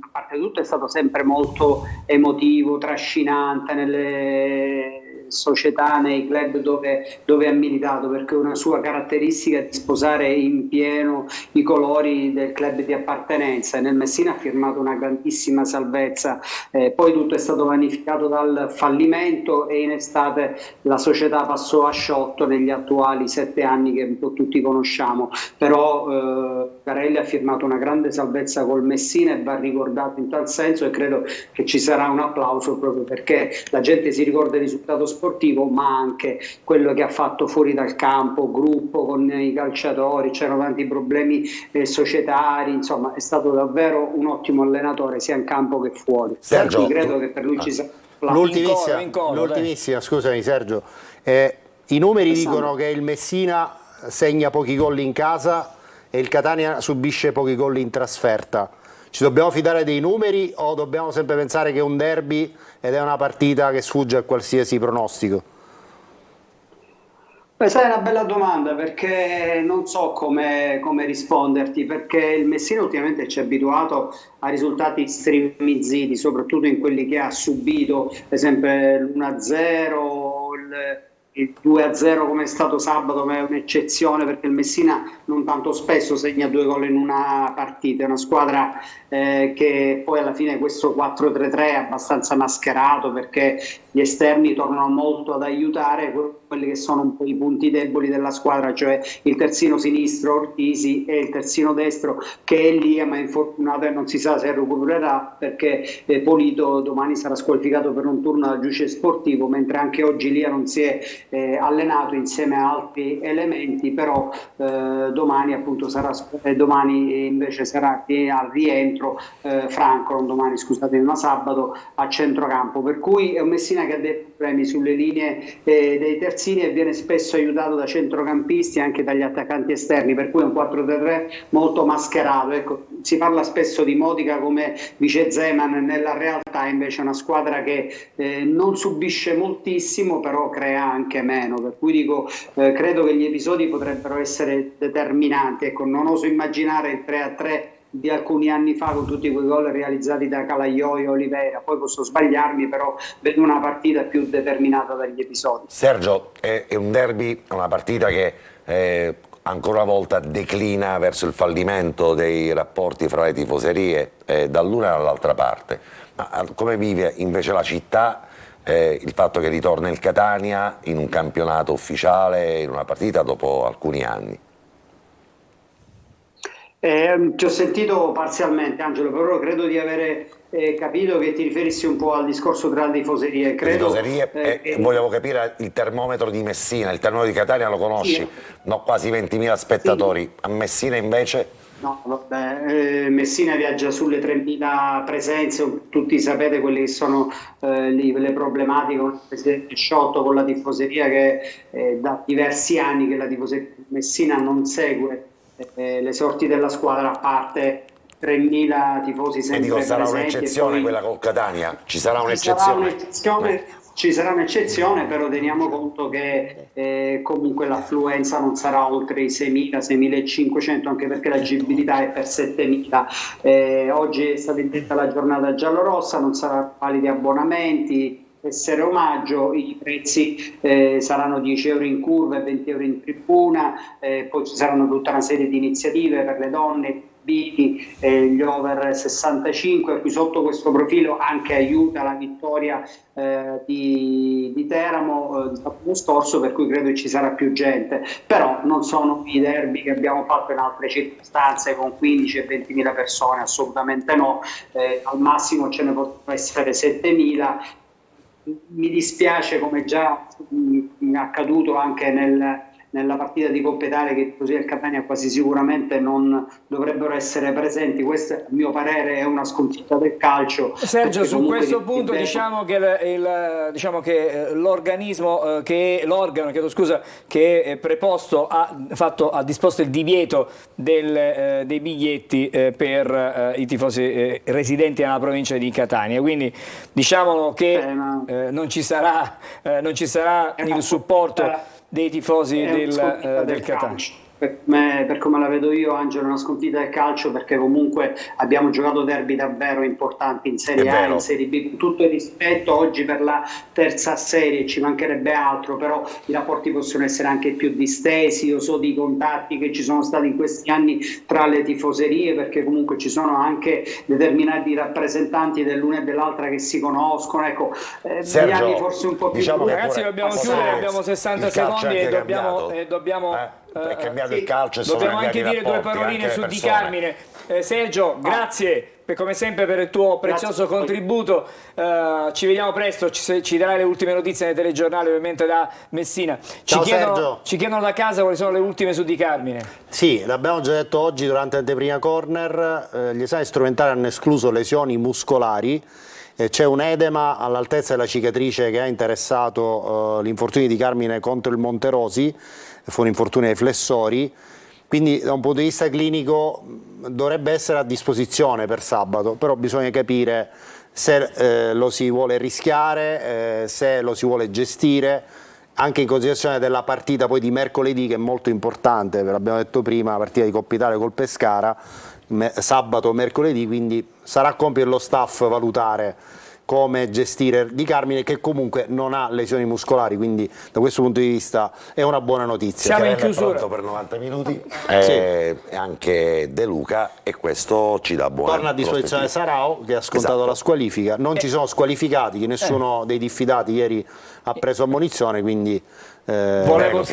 a parte tutto, è stato sempre molto emotivo, trascinante nelle società, nei club dove ha militato, perché è una sua caratteristica di sposare in pieno i colori del club di appartenenza, e nel Messina ha firmato una grandissima salvezza, poi tutto è stato vanificato dal fallimento e in estate la società passò a sciotto negli attuali 7 anni che un po' tutti conosciamo, però Carelli ha firmato una grande salvezza col Messina e va ricordato in tal senso, e credo che ci sarà un applauso proprio perché la gente si ricorda il risultato sportivo, ma anche quello che ha fatto fuori dal campo, gruppo con i calciatori, c'erano tanti problemi societari, insomma è stato davvero un ottimo allenatore sia in campo che fuori. Sergio, credo che per lui ci sarà l'ultimissima, scusami Sergio, i numeri dicono che il Messina segna pochi gol in casa e il Catania subisce pochi gol in trasferta. Ci dobbiamo fidare dei numeri o dobbiamo sempre pensare che è un derby ed è una partita che sfugge a qualsiasi pronostico? Questa è una bella domanda, perché non so come risponderti, perché il Messina ultimamente ci è abituato a risultati stremizziti, soprattutto in quelli che ha subito, per esempio l'1-0, il 2-0 come è stato sabato, ma è un'eccezione perché il Messina non tanto spesso segna 2 gol in una partita, è una squadra che poi alla fine questo 4-3-3 è abbastanza mascherato, perché gli esterni tornano molto ad aiutare quelli che sono un po' i punti deboli della squadra, cioè il terzino sinistro Ortisi e il terzino destro che è lì, ma è infortunato e non si sa se recupererà, perché Polito domani sarà squalificato per un turno da giudice sportivo, mentre anche oggi Lia non si è allenato insieme a altri elementi, però domani appunto domani invece sarà al rientro Franco, non domani scusatemi, ma sabato a centrocampo, per cui è un Messina che ha dei problemi sulle linee dei terzini e viene spesso aiutato da centrocampisti e anche dagli attaccanti esterni, per cui è un 4-3-3 molto mascherato. Ecco, si parla spesso di Modica come vice Zeman, nella realtà invece è una squadra che non subisce moltissimo, però crea anche meno, per cui dico credo che gli episodi potrebbero essere determinanti. Ecco, non oso immaginare il 3-3 di alcuni anni fa con tutti quei gol realizzati da Calagliò e Oliveira, poi posso sbagliarmi, però vedo una partita più determinata dagli episodi. Sergio, è un derby, una partita che ancora una volta declina verso il fallimento dei rapporti fra le tifoserie dall'una e dall'altra parte, ma come vive invece la città il fatto che ritorna il Catania in un campionato ufficiale, in una partita dopo alcuni anni? Ti ho sentito parzialmente, Angelo, però credo di avere capito che ti riferissi un po' al discorso tra le tifoserie. Vogliamo capire il termometro di Messina, il termometro di Catania lo conosci, sì. No, quasi 20.000 spettatori, sì. A Messina invece? No, vabbè, Messina viaggia sulle 3.000 presenze, tutti sapete quelle che sono le problematiche con il presidente Sciotto, con la tifoseria che da diversi anni che la tifoseria di Messina non segue le sorti della squadra, a parte 3.000 tifosi sempre dico, sarà presenti. un'eccezione quella con Catania? Ci sarà un'eccezione? Ci sarà un'eccezione, però teniamo conto che comunque l'affluenza non sarà oltre i 6.000, 6.500, anche perché l'agibilità è per 7.000. Oggi è stata indetta la giornata giallorossa, non saranno validi abbonamenti, essere omaggio, i prezzi saranno 10 euro in curva e 20 euro in tribuna, poi ci saranno tutta una serie di iniziative per le donne, gli over 65, qui sotto questo profilo anche aiuta la vittoria di Teramo l'anno scorso, per cui credo ci sarà più gente, però non sono i derby che abbiamo fatto in altre circostanze con 15 e 20.000 persone, assolutamente no, al massimo ce ne possono essere 7.000. Mi dispiace, come già accaduto anche nella partita di Coppa Italia, che così il Catania quasi sicuramente non dovrebbero essere presenti. Questo, a mio parere, è una sconfitta del calcio. Sergio, su questo punto diciamo che l'organismo, l'organo che è preposto ha disposto il divieto dei biglietti per i tifosi residenti nella provincia di Catania, quindi diciamo che non ci sarà il supporto dei tifosi del Catania. Per come la vedo io, Angelo, è una sconfitta del calcio, perché comunque abbiamo giocato derby davvero importanti in Serie A, in Serie B, con tutto il rispetto oggi per la terza serie, ci mancherebbe altro, però i rapporti possono essere anche più distesi. Io so di contatti che ci sono stati in questi anni tra le tifoserie, perché comunque ci sono anche determinati rappresentanti dell'una e dell'altra che si conoscono, ecco, negli anni forse un po' più ragazzi, dobbiamo chiudere, abbiamo 60 secondi e dobbiamo è cambiato il calcio, dobbiamo anche dire due paroline su Di Carmine. Sergio, grazie come sempre per il tuo prezioso contributo, ci vediamo presto, ci darai le ultime notizie nei telegiornali ovviamente da Messina. Ci chiedono da casa quali sono le ultime su Di Carmine. Sì, l'abbiamo già detto oggi durante l'anteprima corner, gli esami strumentali hanno escluso lesioni muscolari. C'è un edema all'altezza della cicatrice che ha interessato l'infortunio di Carmine contro il Monterosi, fu un infortunio ai flessori, quindi da un punto di vista clinico dovrebbe essere a disposizione per sabato, però bisogna capire se lo si vuole rischiare, se lo si vuole gestire, anche in considerazione della partita poi di mercoledì, che è molto importante, ve l'abbiamo detto prima, la partita di Coppa Italia col Pescara, sabato o mercoledì, quindi sarà compito dello staff valutare come gestire Di Carmine, che comunque non ha lesioni muscolari, quindi da questo punto di vista è una buona notizia. Siamo in chiusura per 90 minuti e anche De Luca, e questo ci dà buona torna a disposizione Sarao, che ha scontato la squalifica, non ci sono squalificati, che nessuno dei diffidati ieri ha preso ammonizione, quindi volevo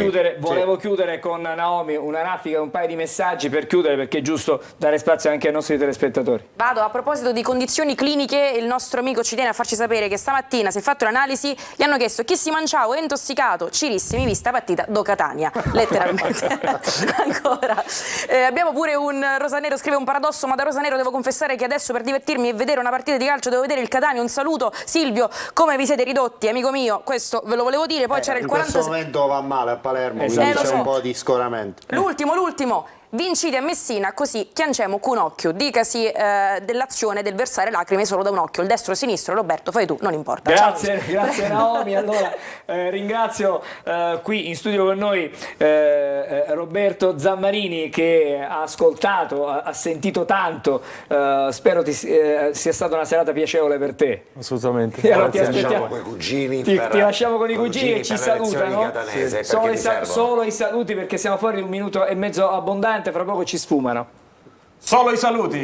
chiudere con Naomi una raffica, un paio di messaggi per chiudere, perché è giusto dare spazio anche ai nostri telespettatori. Vado, a proposito di condizioni cliniche, il nostro amico ci tiene a farci sapere che stamattina si è fatto l'analisi, gli hanno chiesto chi si mangiava, è intossicato, cirissimi vista partita do Catania, letteralmente. Ancora abbiamo pure un Rosanero, scrive: un paradosso, ma da Rosanero devo confessare che adesso per divertirmi e vedere una partita di calcio devo vedere il Catania. Un saluto Silvio, come vi siete ridotti, amico mio, questo ve lo volevo dire. Poi c'era il 46, va male a Palermo, quindi c'è un po' di scoramento. L'ultimo, vincite a Messina, così piangiamo con un occhio. Dicasi dell'azione del versare lacrime solo da un occhio, il destro o sinistro, Roberto, fai tu, non importa. Grazie Naomi. Allora ringrazio qui in studio con noi Roberto Zammarini, che ha ascoltato, ha sentito tanto, spero sia stata una serata piacevole per te. Assolutamente. E allora ti lasciamo con i cugini che ci salutano. Solo i saluti, perché siamo fuori di un minuto e mezzo abbondante, fra poco ci sfumano. Solo i saluti.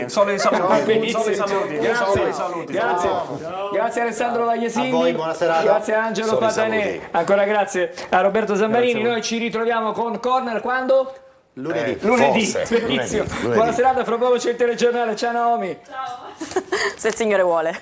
Grazie Alessandro Vagliasini, a voi, buona serata. Grazie a Angelo Patanè, ancora grazie a Roberto Zammarini. Noi ci ritroviamo con Corner quando? Lunedì. Benissimo. Buona serata, fra poco c'è il telegiornale. Ciao Naomi. Se il Signore vuole.